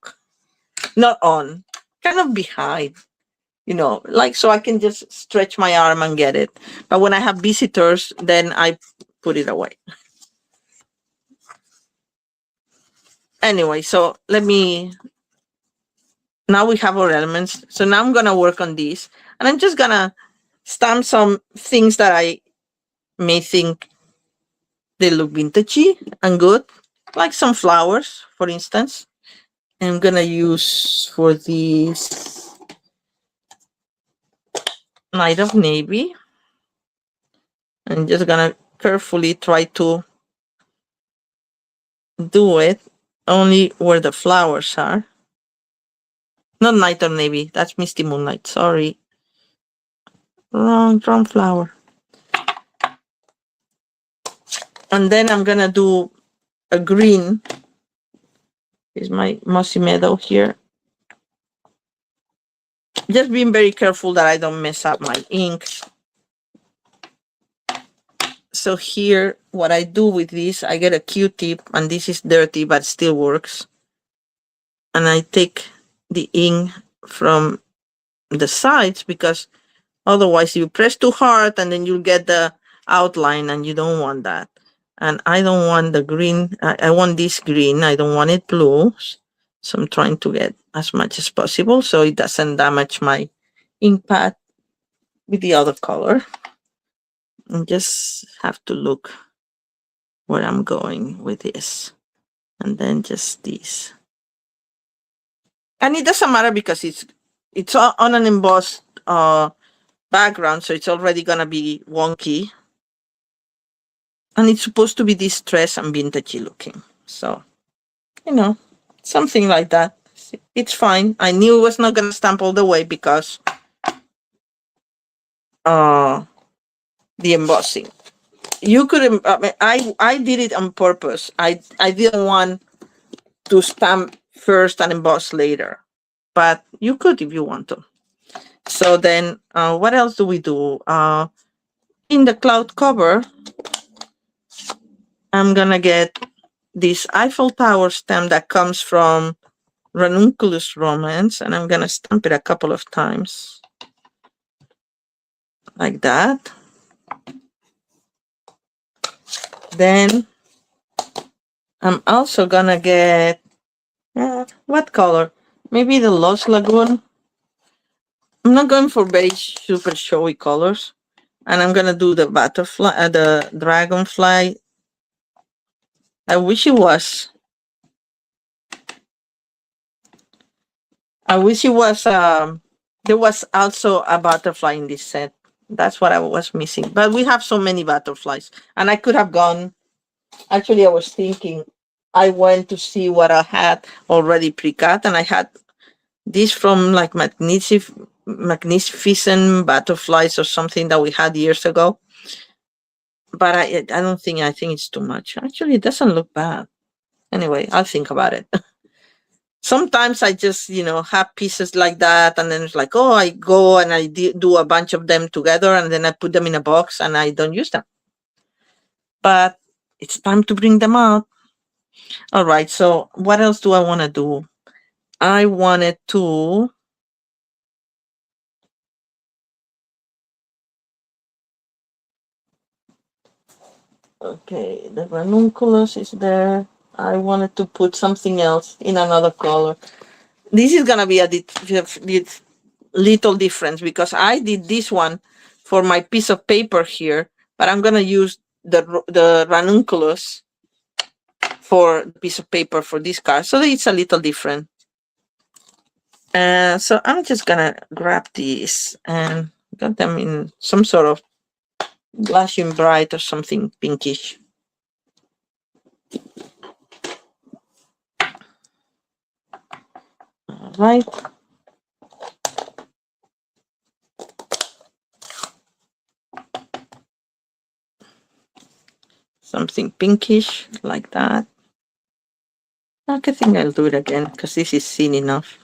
Not on, kind of behind. You know, like so I can just stretch my arm and get it. But when I have visitors, then I put it away. Anyway, so now we have our elements. So now I'm going to work on these. And I'm just going to stamp some things that I may think they look vintagey and good. Like some flowers, for instance. I'm going to use for these Night of Navy. I'm just going to carefully try to do it only where the flowers are. Not Night of Navy. That's Misty Moonlight. Sorry. Wrong flower. And then I'm going to do a green. Is my Mossy Meadow here. Just being very careful that I don't mess up my ink. So here, what I do with this, I get a Q-tip, and this is dirty, but still works. And I take the ink from the sides, because otherwise you press too hard and then you'll get the outline, and you don't want that. And I don't want the green. I want this green. I don't want it blue. So I'm trying to get as much as possible so it doesn't damage my ink pad with the other color. And just have to look where I'm going with this. And then just this. And it doesn't matter because it's on an embossed background, so it's already gonna be wonky. And it's supposed to be distressed and vintagey looking. So, you know, something like that. It's fine. I knew it was not gonna stamp all the way because the embossing. You could, I did it on purpose. I didn't want to stamp first and emboss later, but you could if you want to. So then, what else do we do? In the cloud cover, I'm gonna get this Eiffel Tower stamp that comes from Ranunculus Romance, and I'm gonna stamp it a couple of times. Like that. Then I'm also gonna get, what color? Maybe the Lost Lagoon. I'm not going for very super showy colors. And I'm gonna do the butterfly, the dragonfly. I wish it was. There was also a butterfly in this set. That's what I was missing. But we have so many butterflies. And I could have gone, actually I was thinking, I went to see what I had already pre-cut, and I had this from like Magnificent Butterflies or something that we had years ago. But I don't think, I think it's too much. Actually, it doesn't look bad. Anyway, I'll think about it. Sometimes I just, have pieces like that, and then it's like, oh, I go and I do a bunch of them together, and then I put them in a box and I don't use them. But it's time to bring them out. All right, so what else do I want to do? I wanted to... Okay, the ranunculus is there. I wanted to put something else in another color. This is gonna be a little difference because I did this one for my piece of paper here, but I'm gonna use the ranunculus for the piece of paper for this card. So it's a little different. So I'm just gonna grab these and got them in some sort of blushing bright or something pinkish. All right. Something pinkish like that. I think I'll do it again because this is thin enough.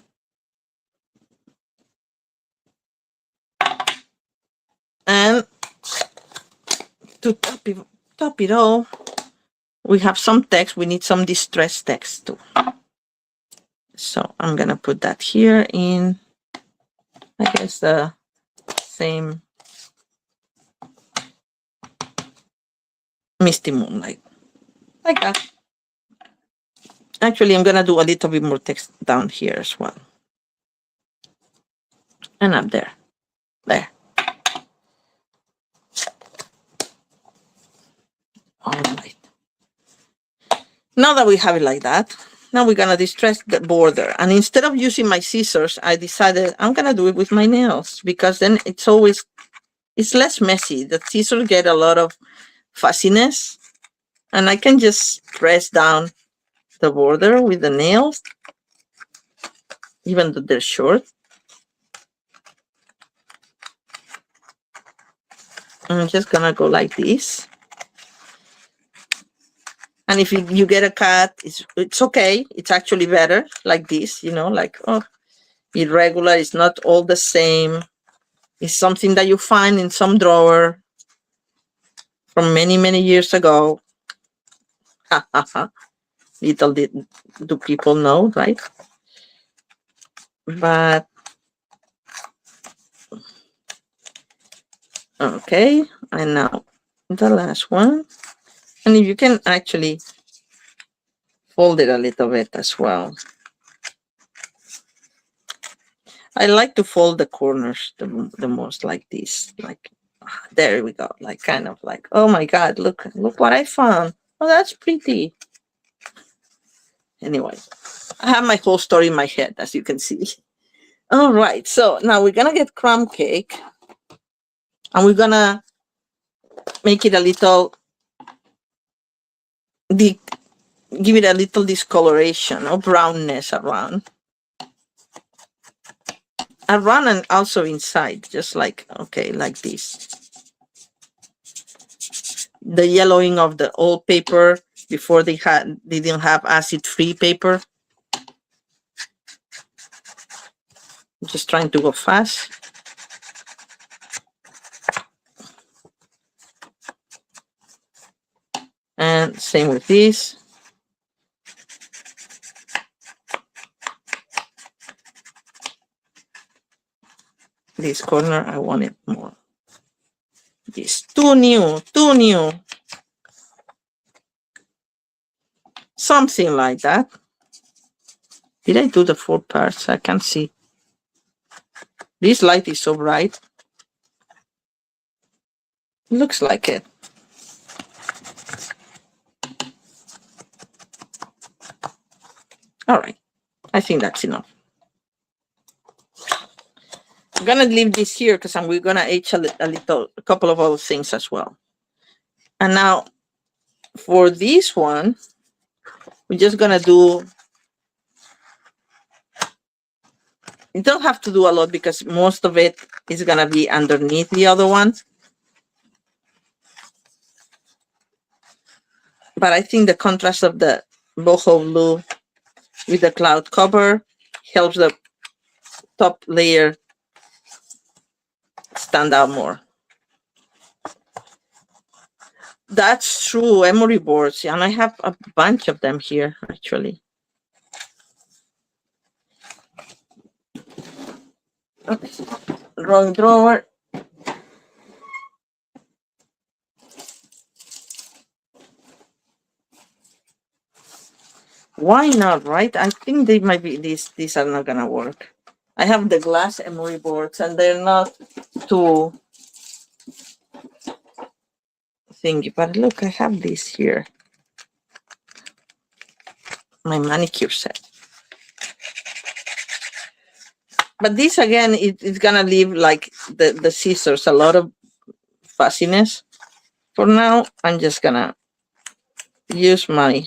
And to top it all, we have some text. We need some distress text too. So I'm gonna put that here in, I guess, the same Misty Moonlight, like that. Actually, I'm gonna do a little bit more text down here as well, and up there. All right. Now that we have it like that, now we're gonna distress the border. And instead of using my scissors, I decided I'm gonna do it with my nails, because then it's less messy. The scissors get a lot of fussiness, and I can just press down the border with the nails, even though they're short. I'm just gonna go like this. And if you get a cut, it's okay. It's actually better like this, like, oh, irregular. It's not all the same. It's something that you find in some drawer from many, many years ago. Little do people know, right? But, okay. And now the last one. And if you can actually fold it a little bit as well. I like to fold the corners the most, like this. Like, there we go. Like, kind of like, oh my God, look what I found. Oh, that's pretty. Anyway, I have my whole story in my head, as you can see. All right, so now we're gonna get crumb cake, and we're gonna make it a little, give it a little discoloration or brownness around and also inside, just like, okay, like this. The yellowing of the old paper before they didn't have acid-free paper. I'm just trying to go fast. And same with this. This corner, I want it more. This, too new. Something like that. Did I do the 4 parts? I can't see. This light is so bright. Looks like it. All right. I think that's enough. I'm gonna leave this here because we're gonna etch a couple of other things as well. And now for this one, we're just gonna do, you don't have to do a lot because most of it is gonna be underneath the other one. But I think the contrast of the boho blue with the cloud cover helps the top layer stand out more. That's true, emery boards, and I have a bunch of them here, actually. Okay. Wrong drawer. Why not, right? I think they might be, these are not gonna work. I have the glass emery boards, and they're not too thingy, but look, I have this here. my manicure set. But this again, it's gonna leave like the scissors a lot of fussiness. For now, I'm just gonna use my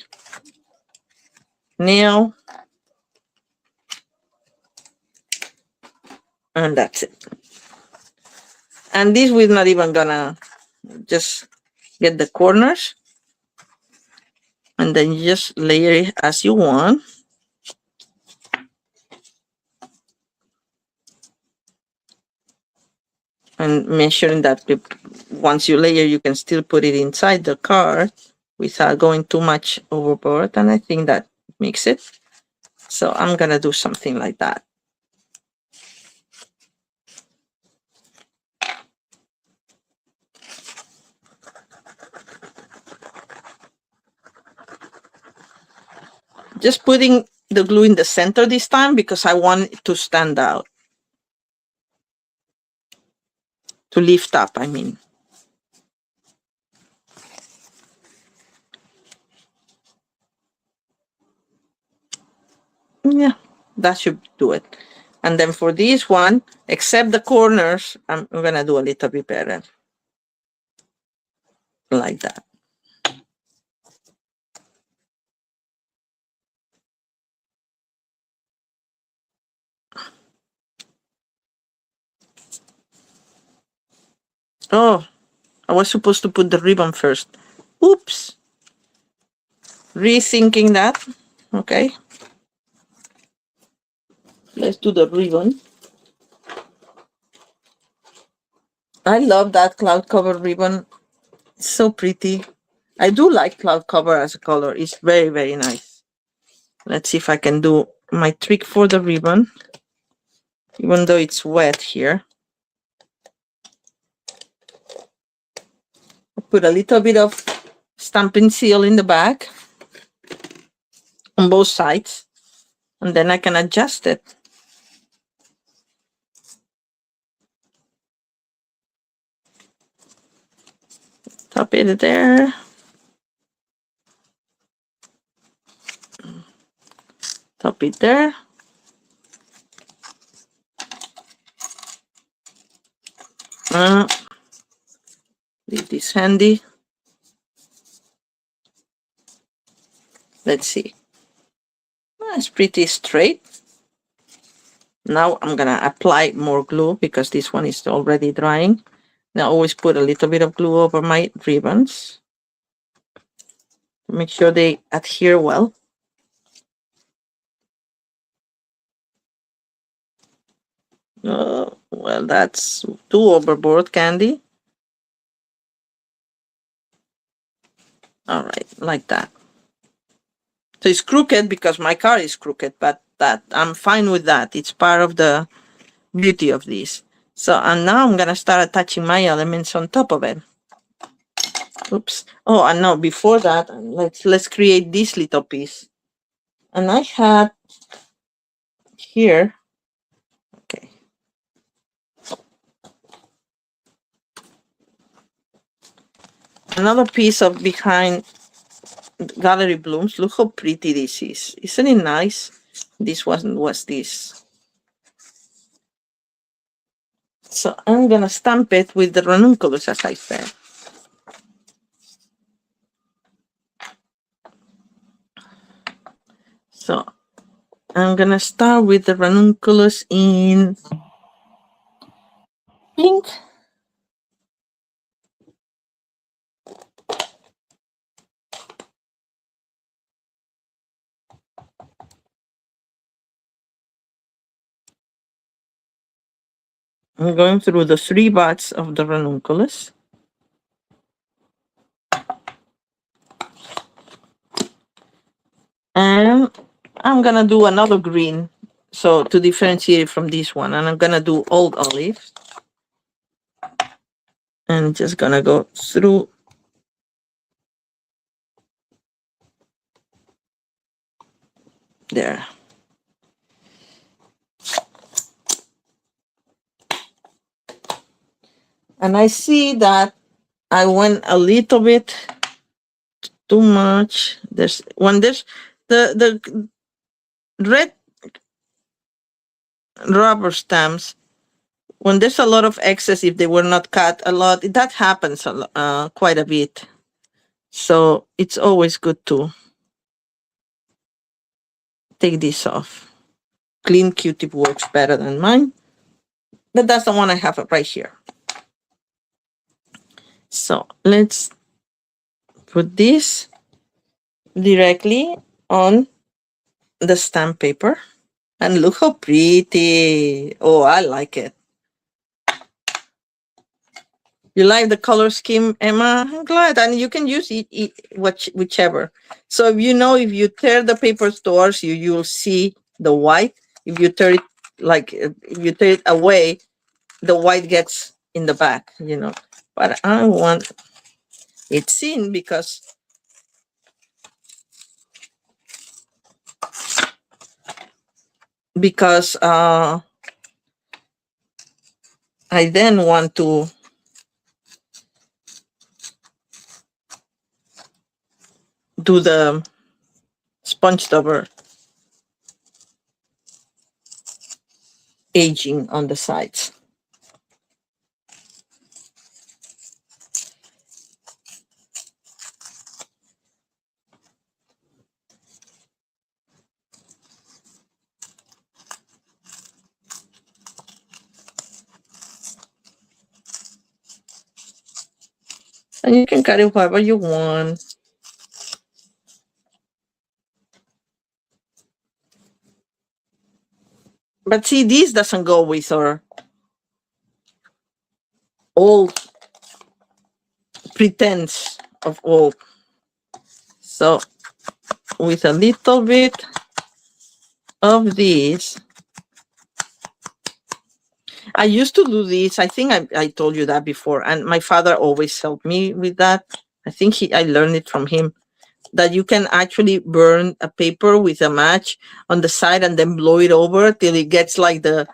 nail, and that's it. And this we're not even gonna just get the corners, and then you just layer it as you want. And measuring that once you layer, you can still put it inside the card without going too much overboard. And I think that makes it. So I'm gonna do something like that. Just putting the glue in the center this time because I want it to stand out. To lift up, I mean. Yeah, that should do it. And then for this one, except the corners, I'm gonna do a little bit better. Like that. Oh, I was supposed to put the ribbon first. Oops. Rethinking that. Okay. Let's do the ribbon. I love that cloud cover ribbon. It's so pretty. I do like cloud cover as a color. It's very, very nice. Let's see if I can do my trick for the ribbon. Even though it's wet here. I put a little bit of Stampin' Seal in the back. On both sides. And then I can adjust it. Top it there. Top it there. Leave this handy. Let's see. It's pretty straight. Now I'm gonna apply more glue because this one is already drying. Now I always put a little bit of glue over my ribbons to make sure they adhere well. Oh, well, that's too overboard, Candy. All right, like that. So it's crooked because my card is crooked, but that I'm fine with that. It's part of the beauty of this. So, and now I'm gonna start attaching my elements on top of it. Oops. Oh, and no, before that, let's create this little piece. And I had here, okay. Another piece of behind Gallery Blooms. Look how pretty this is. Isn't it nice? This was this. So I'm gonna stamp it with the ranunculus, as I said. So I'm gonna start with the ranunculus in pink. I'm going through the 3 butts of the ranunculus. And I'm gonna do another green, so to differentiate it from this one. And I'm gonna do old olive. And just gonna go through there. And I see that I went a little bit too much. There's The red rubber stamps, when there's a lot of excess, if they were not cut a lot, that happens quite a bit. So it's always good to take this off. Clean Q-tip works better than mine, but that's the one I have right here. So let's put this directly on the stamp paper. And look how pretty. Oh, I like it. You like the color scheme, Emma? I'm glad. And you can use whichever. So if you tear the papers towards you, you'll see the white. If you tear it if you tear it away, the white gets in the back, But I want it seen because I then want to do the sponge cover aging on the sides. And you can cut it however you want. But see, this doesn't go with our old pretense of old. So with a little bit of this, I used to do this. I think I told you that before. And my father always helped me with that. I think I learned it from him. That you can actually burn a paper with a match on the side and then blow it over till it gets like the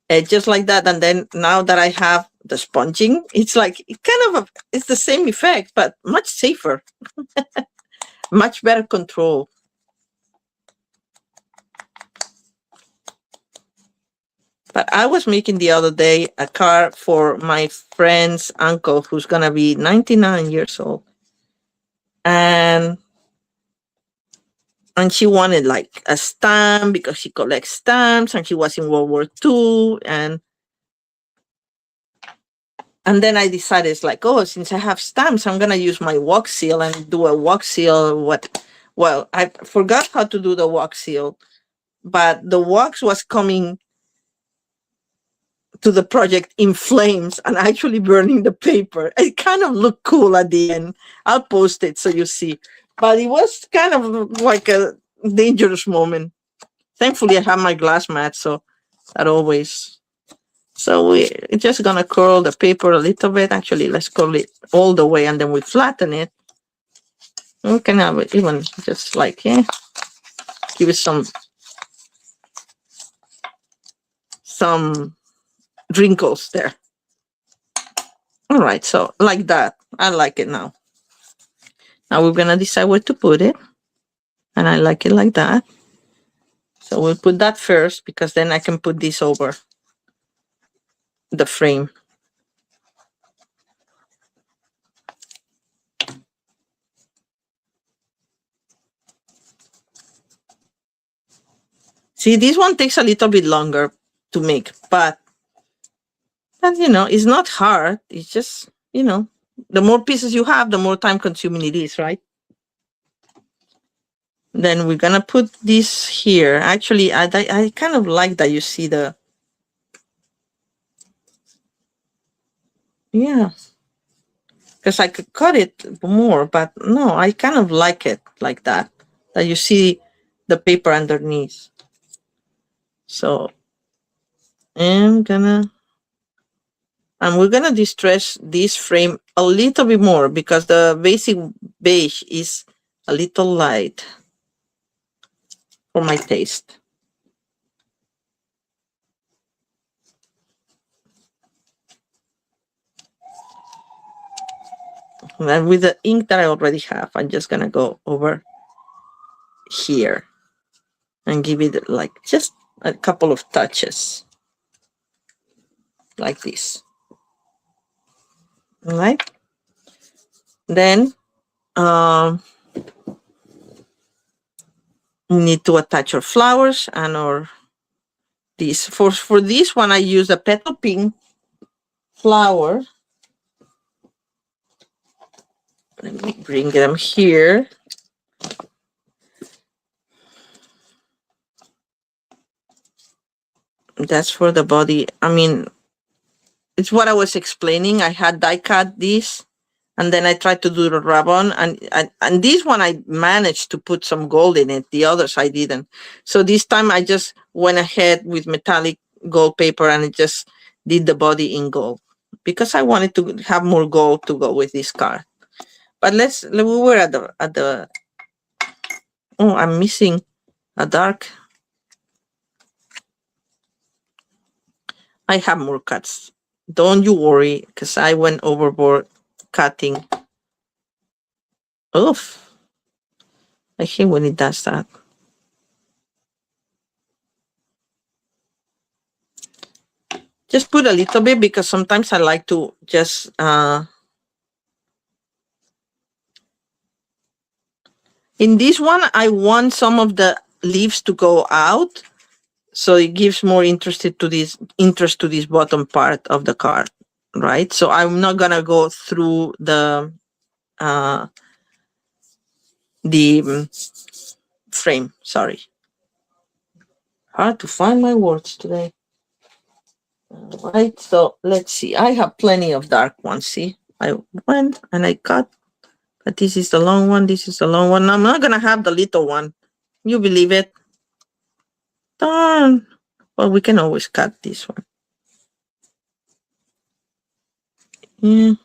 edges like that. And then now that I have the sponging, it's like it's the same effect, but much safer, much better control. But I was making the other day a card for my friend's uncle who's gonna be 99 years old. And she wanted like a stamp because she collects stamps and she was in World War II. And then I decided, it's like, oh, since I have stamps, I'm going to use my wax seal and do a wax seal. Well, I forgot how to do the wax seal, but the wax was coming to the project in flames and actually burning the paper. It kind of looked cool at the end. I'll post it so you see. But it was kind of like a dangerous moment. Thankfully, I have my glass mat, so that always. So we're just going to curl the paper a little bit. Actually, let's curl it all the way, and then we flatten it. We can have it even just like, give it some wrinkles there. All right, so like that. I like it now. Now we're going to decide where to put it. And I like it like that. So we'll put that first because then I can put this over the frame. See, this one takes a little bit longer to make, but it's not hard. It's just, the more pieces you have, the more time consuming it is, right? Then we're gonna put this here. Actually, I kind of like that you see the, because I could cut it more, but no, I kind of like it like that you see the paper underneath. So we're gonna distress this frame a little bit more because the basic beige is a little light for my taste. And with the ink that I already have, I'm just gonna go over here and give it like just a couple of touches like this. All right. Then we need to attach our flowers and our this. For this one, I use a petal pink flower. Let me bring them here. That's for the body. I mean, it's what I was explaining. I had die cut this, and then I tried to do the rub-on, and this one I managed to put some gold in it. The others I didn't. So this time I just went ahead with metallic gold paper and I just did the body in gold because I wanted to have more gold to go with this card. But we were at the oh, I'm missing a dark. I have more cuts. Don't you worry, because I went overboard cutting. Oof. I hate when it does that. Just put a little bit because sometimes I like to just in this one I want some of the leaves to go out, so it gives more interest to this bottom part of the card, right? So I'm not gonna go through the frame. Sorry, hard to find my words today. All right, so let's see. I have plenty of dark ones. See, I went and I cut, but this is the long one. This is the long one. I'm not gonna have the little one. You believe it? Darn. Well, we can always cut this one. Yeah.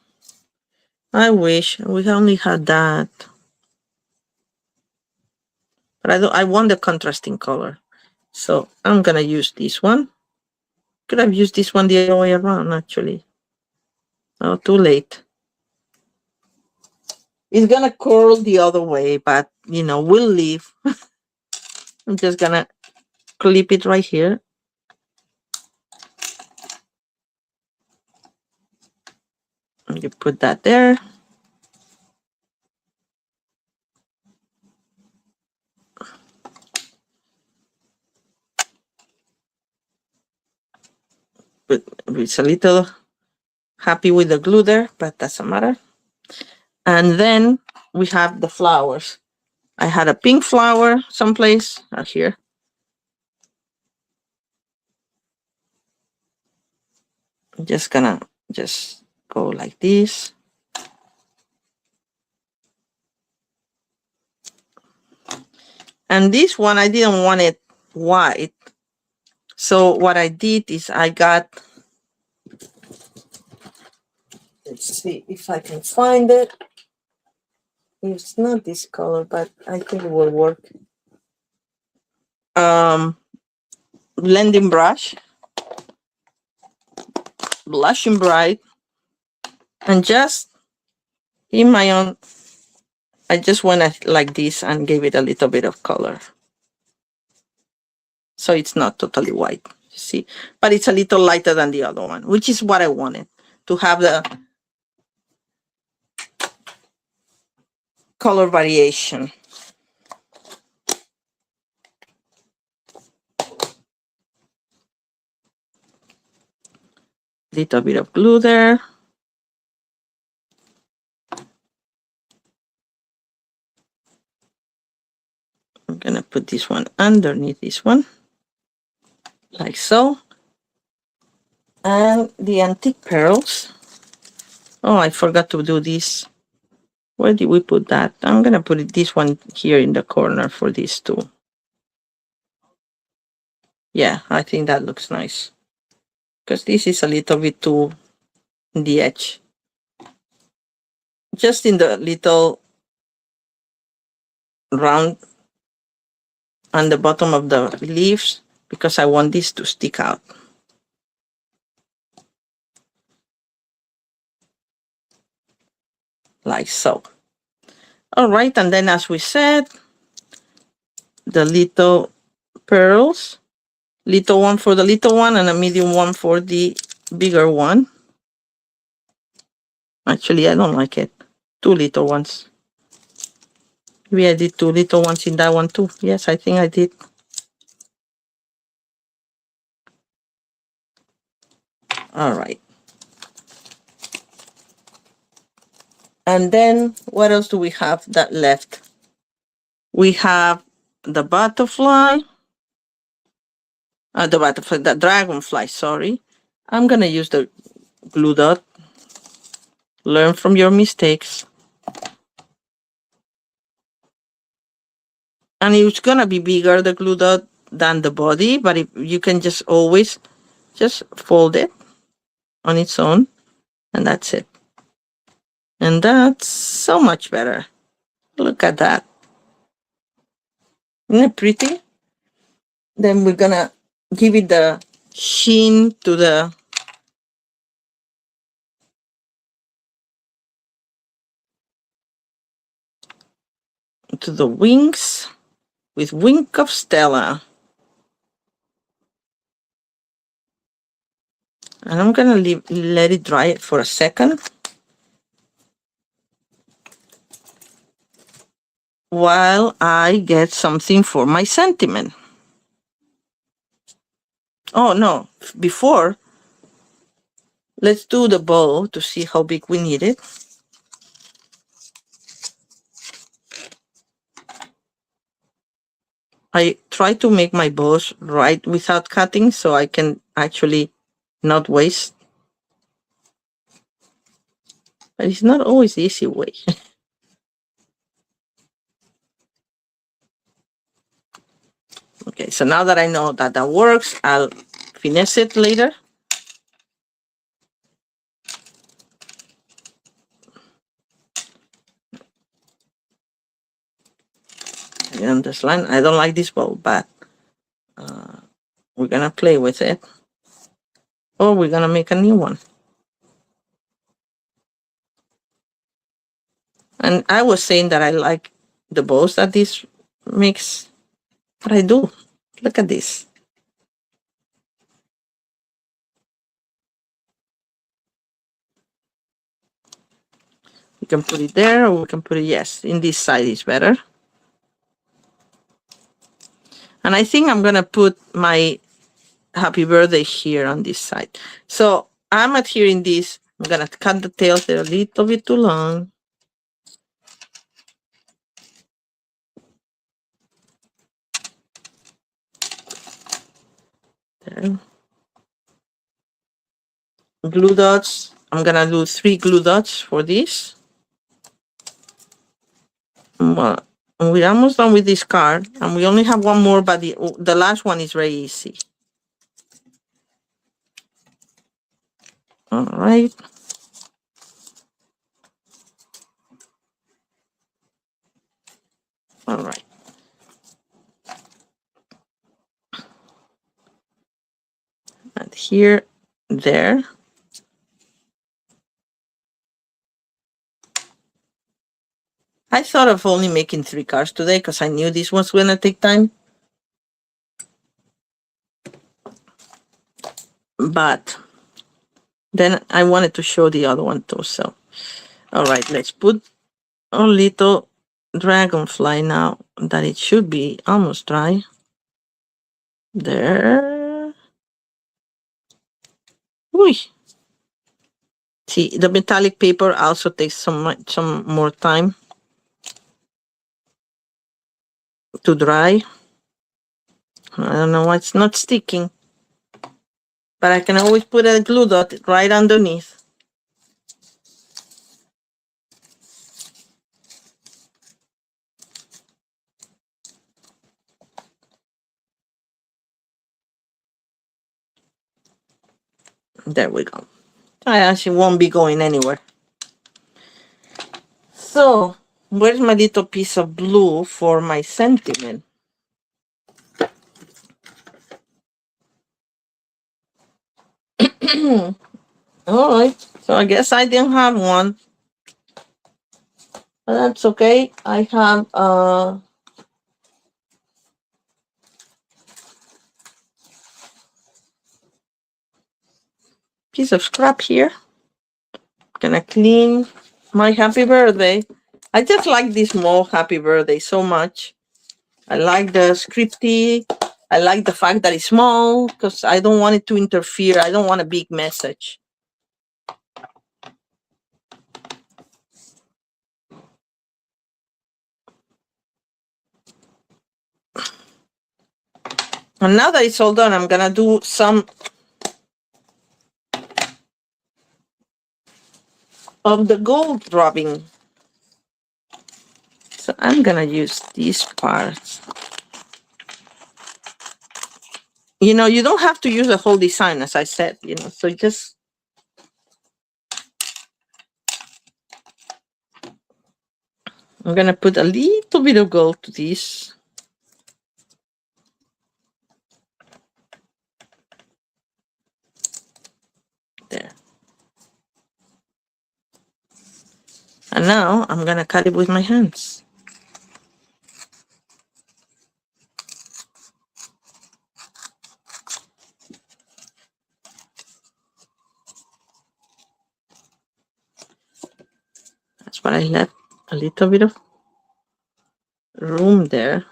I wish we only had that. But I want the contrasting color. So I'm gonna use this one. Could have used this one the other way around, actually. Oh, too late. It's gonna curl the other way, but you know, we'll leave. I'm just gonna clip it right here. And you put that there. But it's a little happy with the glue there, but doesn't matter. And then we have the flowers. I had a pink flower someplace out here. I'm just gonna just go like this. And this one, I didn't want it white. So what I did is I got, let's see if I can find it. It's not this color, but I think it will work. Blending brush, blushing bright, and just in my own, I just went like this and gave it a little bit of color. So it's not totally white, you see, but it's a little lighter than the other one, which is what I wanted, to have the color variation. Little bit of glue there. I'm gonna put this one underneath this one, like so. And the antique pearls. Oh, I forgot to do this. Where did we put that? I'm gonna put this one here in the corner for these two. Yeah, I think that looks nice. Because this is a little bit too in the edge. Just in the little round on the bottom of the leaves, because I want this to stick out. Like so. All right, and then as we said, the little pearls. Little one for the little one and a medium one for the bigger one. Actually, I don't like it. Two little ones. Maybe I did two little ones in that one too. Yes, I think I did. All right. And then what else do we have that left? We have the butterfly. The dragonfly, sorry. I'm going to use the glue dot. Learn from your mistakes. And it's going to be bigger, the glue dot, than the body, but if you can just always just fold it on its own, and that's it. And that's so much better. Look at that. Isn't it pretty? Then we're going to give it the sheen to the wings with Wink of Stella. And I'm gonna let it dry for a second while I get something for my sentiment. Oh no, before, let's do the bow to see how big we need it. I try to make my bows right without cutting so I can actually not waste. But it's not always the easy way. Okay, so now that I know that that works, I'll finesse it later. And this line, I don't like this bow, but we're gonna play with it. Or we're gonna make a new one. And I was saying that I like the bows that this makes, but I do. Look at this. We can put it there, or we can put it, yes, in this side is better. And I think I'm gonna put my happy birthday here on this side. So I'm adhering this. I'm gonna cut the tails, they're a little bit too long. There. Glue dots. I'm gonna do 3 glue dots for this. Well, we're almost done with this card, and we only have one more, but the last one is very easy. All right. All right. And here, there. I thought of only making 3 cards today because I knew this was going to take time. But then I wanted to show the other one too. So, all right, let's put a little dragonfly now that it should be almost dry. There. Uy. See, the metallic paper also takes some more time to dry. I don't know why it's not sticking, but I can always put a glue dot right underneath. There we go. I actually won't be going anywhere. So, where's my little piece of blue for my sentiment? All right, so I guess I didn't have one, but that's okay. I have piece of scrap here. Gonna clean my happy birthday. I just like this small happy birthday so much. I like the scripty. I like the fact that it's small because I don't want it to interfere. I don't want a big message. And now that it's all done, I'm gonna do some of the gold rubbing. So I'm gonna use these parts. You know, you don't have to use the whole design, as I said, you know, so just I'm gonna put a little bit of gold to this. There. And now I'm gonna cut it with my hands. That's what I left a little bit of room there.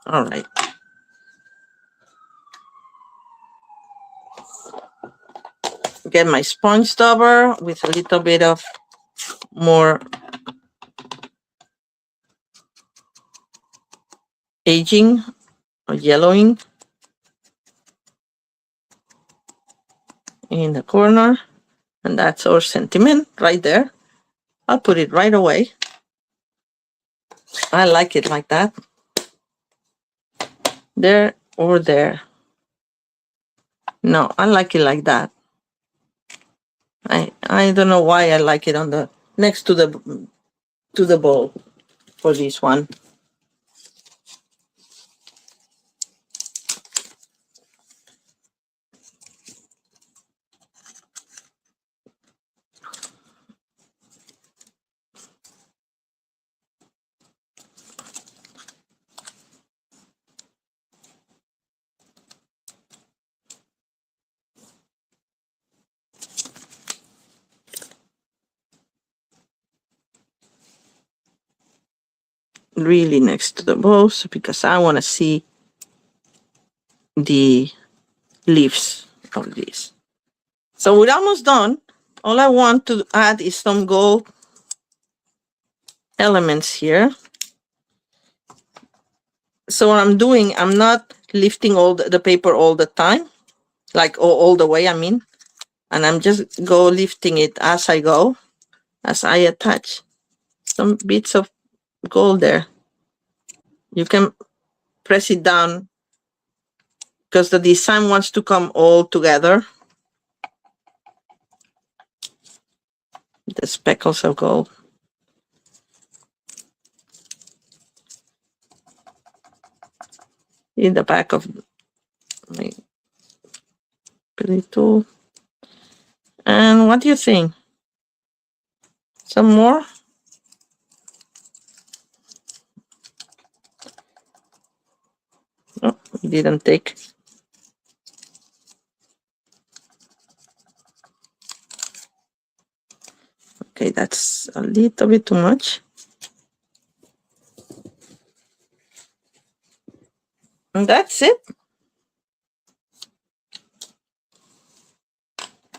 All right. Get my sponge dauber with a little bit of more aging or yellowing in the corner. And that's our sentiment right there. I'll put it right away. I like it like that. There or there. No, I like it like that. I don't know why I like it on the next to the bowl for this one. Really next to the bows because I want to see the leaves of this. So we're almost done. All I want to add is some gold elements here. So what I'm doing, I'm not lifting all the paper all the time, like all the way, I mean, and I'm just lifting it as I go, as I attach some bits of gold there. You can press it down because the design wants to come all together. The speckles of gold. In the back of my pretty tool. And what do you think? Some more? Oh, it didn't take. Okay, that's a little bit too much. And that's it.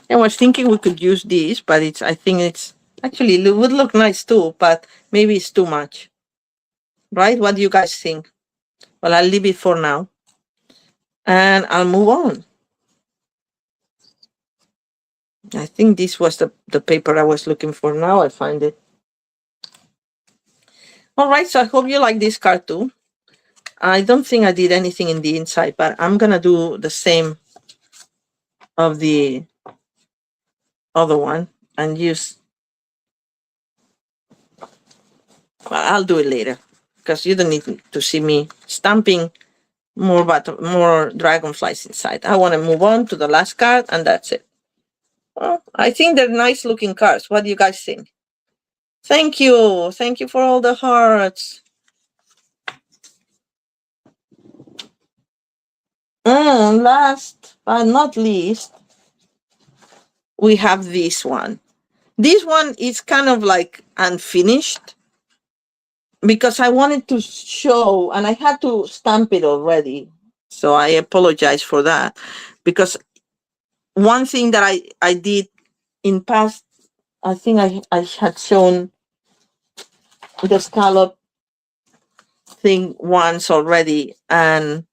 I was thinking we could use this, but I think it's actually, it would look nice too, but maybe it's too much. Right? What do you guys think? Well, I'll leave it for now. And I'll move on. I think this was the paper I was looking for. Now I find it. All right, so I hope you like this card too. I don't think I did anything in the inside, but I'm going to do the same of the other one and use, well, I'll do it later because you don't need to see me stamping more dragonflies inside. I want to move on to the last card and that's it. Well, I think they're nice looking cards. What do you guys think? Thank you. Thank you for all the hearts. And last but not least, we have this one. This one is kind of like unfinished because I wanted to show, and I had to stamp it already. So I apologize for that, because one thing that I did in past, I think I had shown the scallop thing once already, and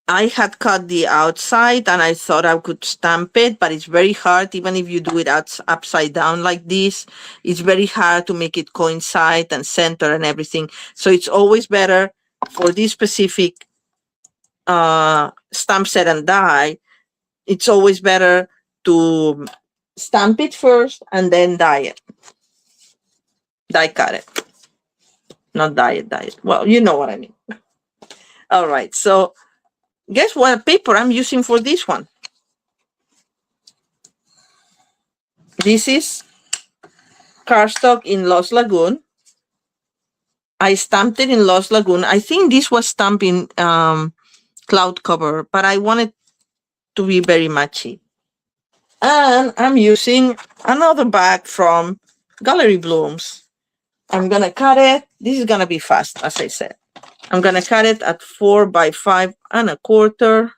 I had cut the outside and I thought I could stamp it, but it's very hard. Even if you do it upside down like this, it's very hard to make it coincide and center and everything. So it's always better for this specific stamp set and die. It's always better to stamp it first and then dye it. Die cut it. Not dye it. Well, you know what I mean. All right, so guess what paper I'm using for this one? This is cardstock in Lost Lagoon. I stamped it in Lost Lagoon. I think this was stamped in Cloud Cover, but I wanted to be very matchy. And I'm using another bag from Gallery Blooms. I'm gonna cut it. This is gonna be fast, as I said. I'm gonna cut it at 4 by 5 1/4.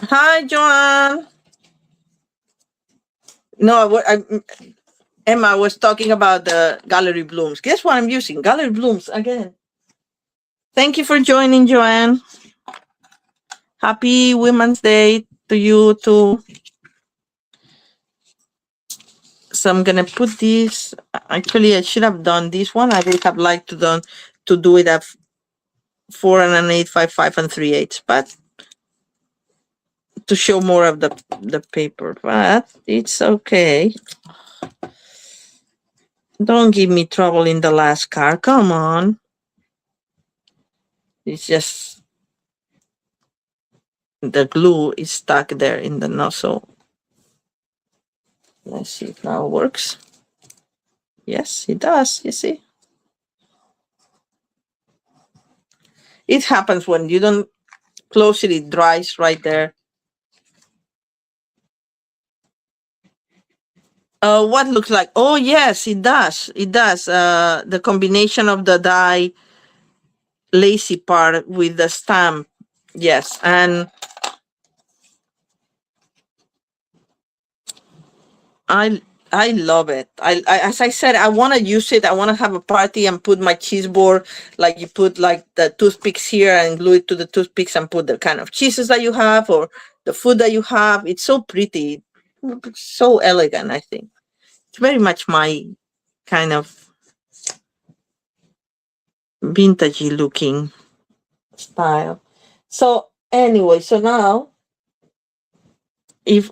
Hi, Joanne. No, Emma was talking about the Gallery Blooms. Guess what I'm using? Gallery Blooms again. Thank you for joining, Joanne. Happy Women's Day to you too. So I'm gonna put this. Actually, I should have done this one. I would have liked to do it at 4 1/8, 5 5 3/8, but to show more of the paper. But it's okay. Don't give me trouble in the last card. Come on. It's just the glue is stuck there in the nozzle. Let's see if now it works. Yes, it does. You see? It happens when you don't close it, it dries right there. What looks like? Oh, yes, it does. It does. The combination of the die lacy part with the stamp. Yes, and I love it. I as I said, I want to use it. I want to have a party and put my cheese board, like you put like the toothpicks here and glue it to the toothpicks and put the kind of cheeses that you have or the food that you have. It's so pretty, so elegant. I think it's very much my kind of vintagey looking style. So anyway, so now if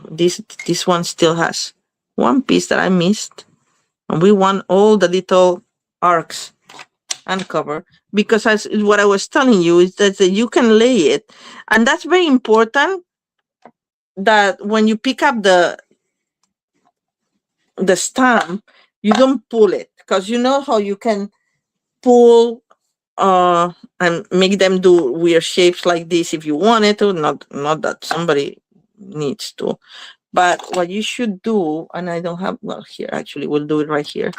this one still has one piece that I missed, and we want all the little arcs uncovered, because as what I was telling you is that you can lay it, and that's very important, that when you pick up the stamp, you don't pull it, because you know how you can pull and make them do weird shapes like this if you wanted to, not that somebody needs to. But what you should do, and I don't have, well, here, actually, we'll do it right here.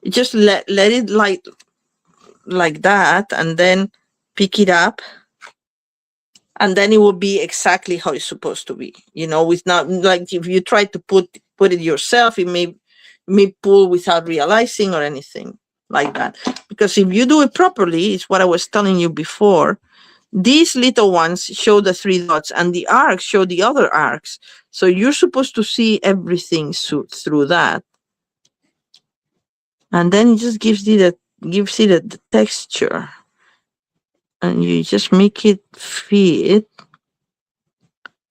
Just let it like that, and then pick it up. And then it will be exactly how it's supposed to be. You know, it's not like if you try to put it yourself, it may pull without realizing or anything like that. Because if you do it properly, it's what I was telling you before. These little ones show the 3 dots and the arcs show the other arcs. So you're supposed to see everything through that. And then it just gives it the texture. And you just make it fit.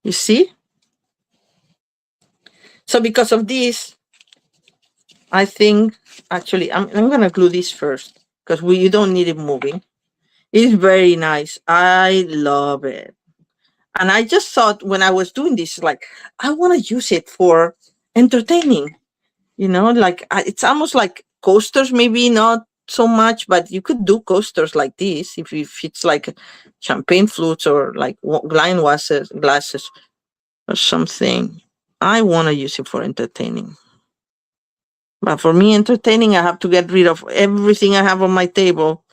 You see? So because of this, I think, actually, I'm going to glue this first, because you don't need it moving. It's very nice. I love it. And I just thought when I was doing this, like, I want to use it for entertaining, like it's almost like coasters, maybe not so much, but you could do coasters like this if it's like champagne flutes or like wine glasses or something. I want to use it for entertaining. But for me, entertaining, I have to get rid of everything I have on my table.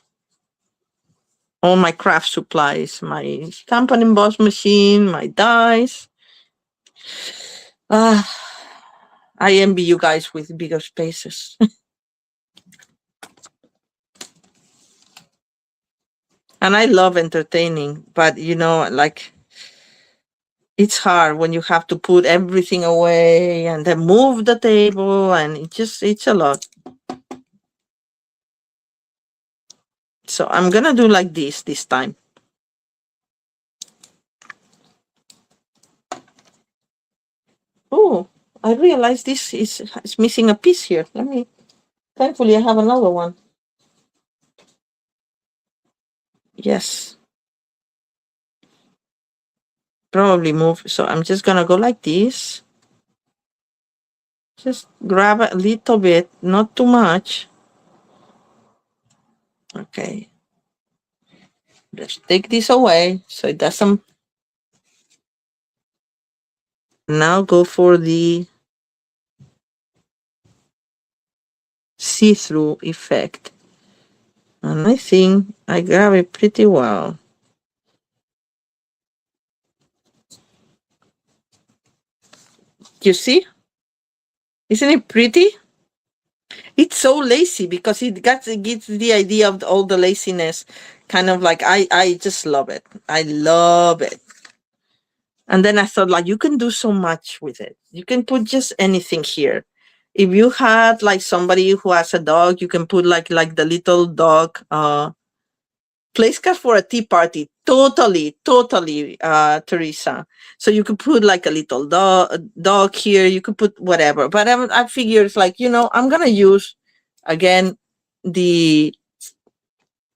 All my craft supplies, my stamp and emboss machine, my dies. Ah, I envy you guys with bigger spaces. And I love entertaining, but like it's hard when you have to put everything away and then move the table, and it's a lot. So I'm gonna do like this time. Oh, I realized this is missing a piece here. Thankfully I have another one. Yes. Probably move. So I'm just gonna go like this. Just grab a little bit, not too much. Okay. Just take this away so it doesn't. Now go for the see-through effect. And I think I grab it pretty well. You see? Isn't it pretty? It's so lacy because it gives the idea of all the laciness. Kind of like, I just love it. I love it. And then I thought, like, you can do so much with it. You can put just anything here. If you had like somebody who has a dog, you can put like the little dog place card for a tea party. Totally, Teresa. So you could put like a little dog here. You could put whatever. But I figure it's like, I'm gonna use again the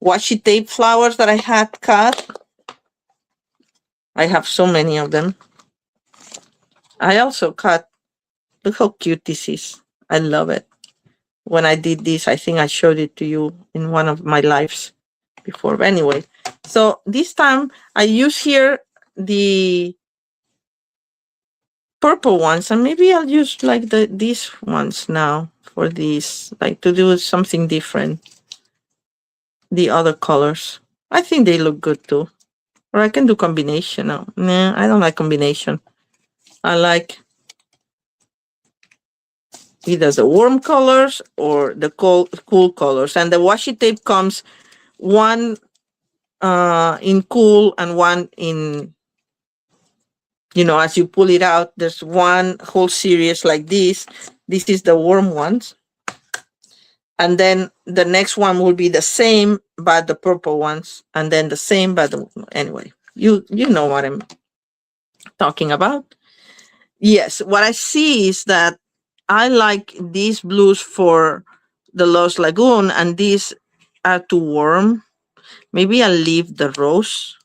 washi tape flowers that I had cut. I have so many of them. I also cut. Look how cute this is. I love it. When I did this, I think I showed it to you in one of my lives before. But anyway, so this time I use here the purple ones, and maybe I'll use like these ones now for these, like to do something different. The other colors, I think they look good too. Or I can do combination. No, nah, I don't like combination. I like either the warm colors or the cool colors. And the washi tape comes one in cool and one in, as you pull it out, there's one whole series like this. This is the warm ones. And then the next one will be the same, but the purple ones. And then the same, but anyway, you know what I'm talking about. Yes, what I see is that I like these blues for the Lost Lagoon, and these are too warm. Maybe I'll leave the rose,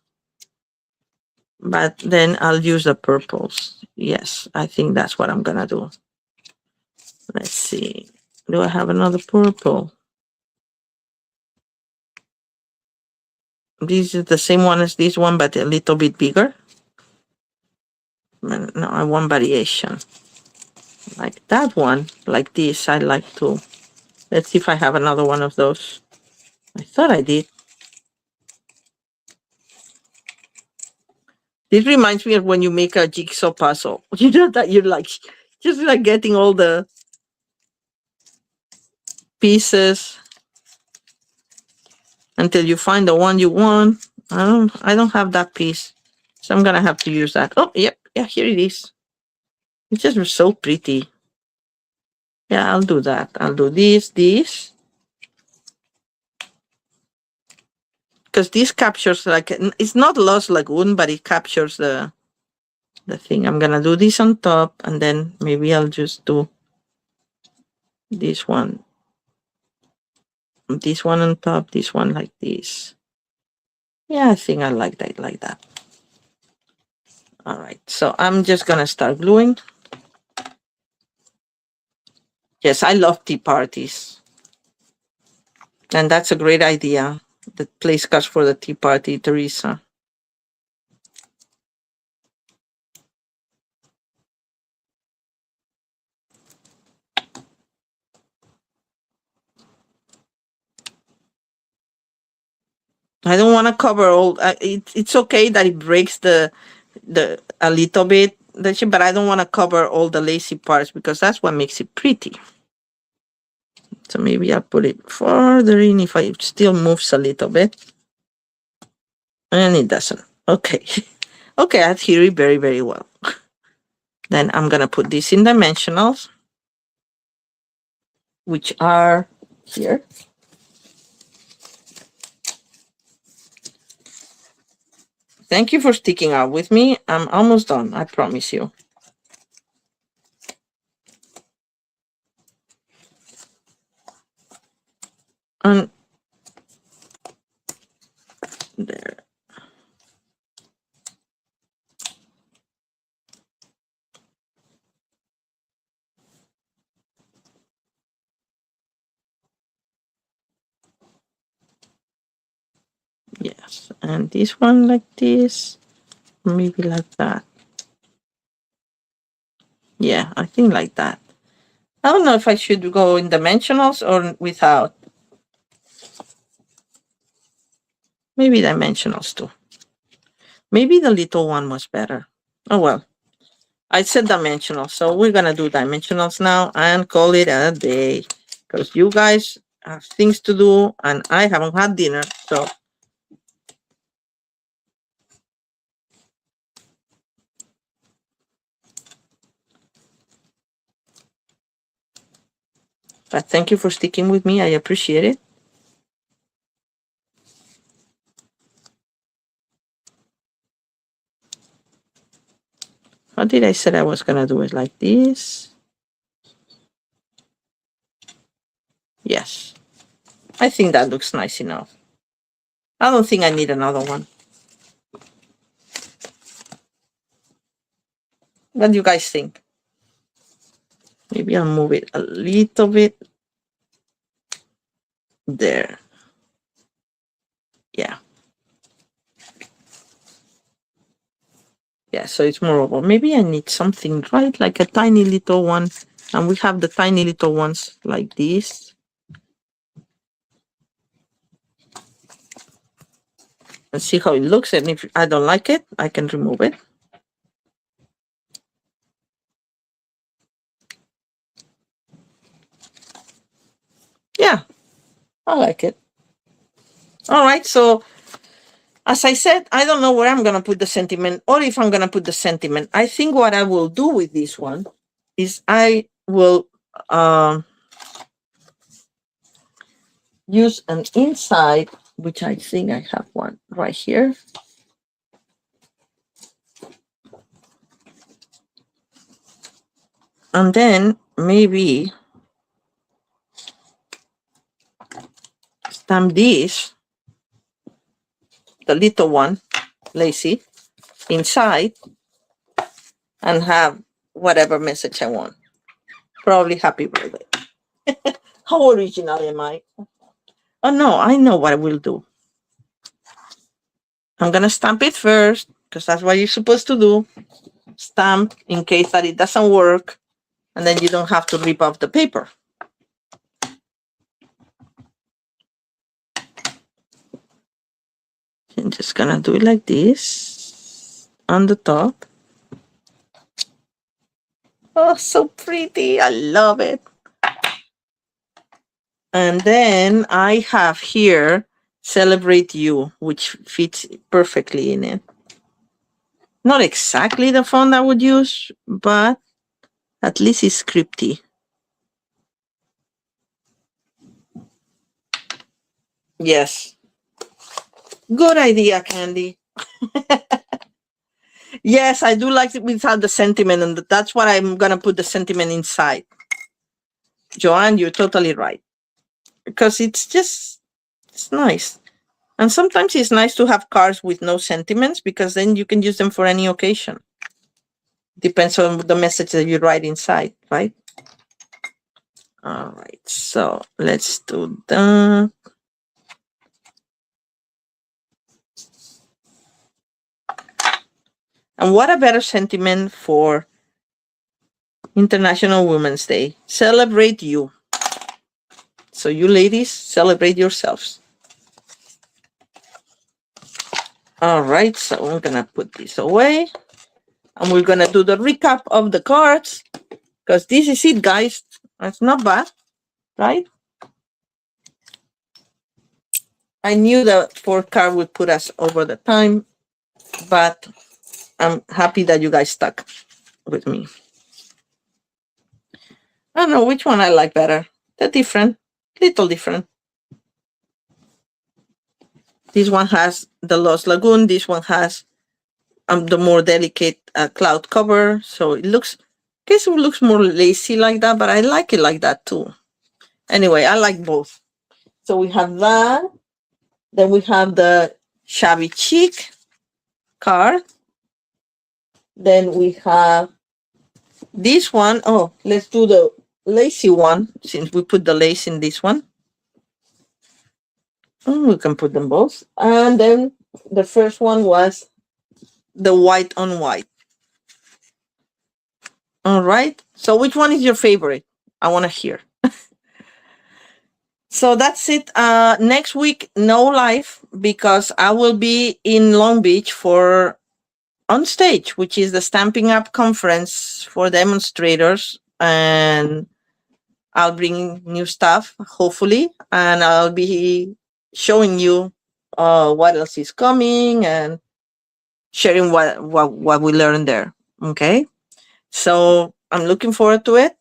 but then I'll use the purples. Yes, I think that's what I'm gonna do. Let's see. Do I have another purple? This is the same one as this one, but a little bit bigger. No, I want variation. Like that one, like this, I like to. Let's see if I have another one of those. I thought I did. This reminds me of when you make a jigsaw puzzle. You know that you're like, just like getting all the pieces until you find the one you want. I don't have that piece, so I'm gonna have to use that. Oh, yep, yeah, here it is. It's just so pretty. Yeah, I'll do that. I'll do this, because this captures like, it's not Lost Lagoon, but it captures the thing. I'm gonna do this on top, and then maybe I'll just do this one on top, this one like this. Yeah, I think I like that like that. All right, so I'm just gonna start gluing. Yes, I love tea parties. And that's a great idea. The place cards for the tea party, Teresa. I don't want to cover all. It's okay that it breaks the a little bit, but I don't want to cover all the lacy parts because that's what makes it pretty. So maybe I'll put it further in if it still moves a little bit. And it doesn't. Okay. Okay, I adhere it very, very well. Then I'm going to put this in dimensionals, which are here. Thank you for sticking out with me. I'm almost done, I promise you. And there. Yes, and this one like this, maybe like that. Yeah, I think like that. I don't know if I should go in dimensionals or without. Maybe dimensionals too. Maybe the little one was better. Oh well. I said dimensional, so we're gonna do dimensionals now and call it a day. Because you guys have things to do and I haven't had dinner, so. But thank you for sticking with me. I appreciate it. How did I say I was gonna do it like this? Yes. I think that looks nice enough. I don't think I need another one. What do you guys think? Maybe I'll move it a little bit. There. Yeah. Yeah, so it's more of a, maybe I need something, right? Like a tiny little one. And we have the tiny little ones like this. And see how it looks. And if I don't like it, I can remove it. Yeah, I like it. All right, so as I said, I don't know where I'm going to put the sentiment or if I'm going to put the sentiment. I think what I will do with this one is I will use an inside, which I think I have one right here. And then maybe stamp this, the little one, lacy, inside, and have whatever message I want. Probably happy birthday. How original am I? Oh no, I know what I will do. I'm gonna stamp it first, because that's what you're supposed to do. Stamp in case that it doesn't work, and then you don't have to rip off the paper. I'm just gonna do it like this on the top. Oh, so pretty. I love it. And then I have here Celebrate You, which fits perfectly in it. Not exactly the font I would use, but at least it's scripty. Yes. Good idea, Candy. Yes, I do like it without the sentiment, and that's what I'm going to put the sentiment inside. Joanne, you're totally right. Because it's just, it's nice. And sometimes it's nice to have cards with no sentiments because then you can use them for any occasion. Depends on the message that you write inside, right? All right, so let's do that. And what a better sentiment for International Women's Day. Celebrate you. So you ladies, celebrate yourselves. All right, so I'm gonna put this away. And we're gonna do the recap of the cards. Because this is it, guys. It's not bad, right? I knew the 4th card would put us over the time, but I'm happy that you guys stuck with me. I don't know which one I like better. They're different, little different. This one has the Lost Lagoon. This one has the more delicate cloud cover. So it looks, I guess it looks more lacy like that, but I like it like that too. Anyway, I like both. So we have that. Then we have the Shabby Chic card. Then we have this one. Oh, let's do the lacy one since we put the lace in this one. We can put them both. And then the first one was the white on white. All right. So which one is your favorite? I want to hear. So that's it. Next week, no live because I will be in Long Beach for On Stage, which is the Stampin Up conference for demonstrators. And I'll bring new stuff, hopefully. And I'll be showing you what else is coming and sharing what we learned there. Okay. So I'm looking forward to it.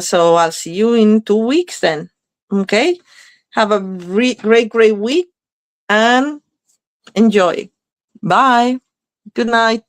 So I'll see you in 2 weeks then. Okay. Have a great week and enjoy. Bye. Good night.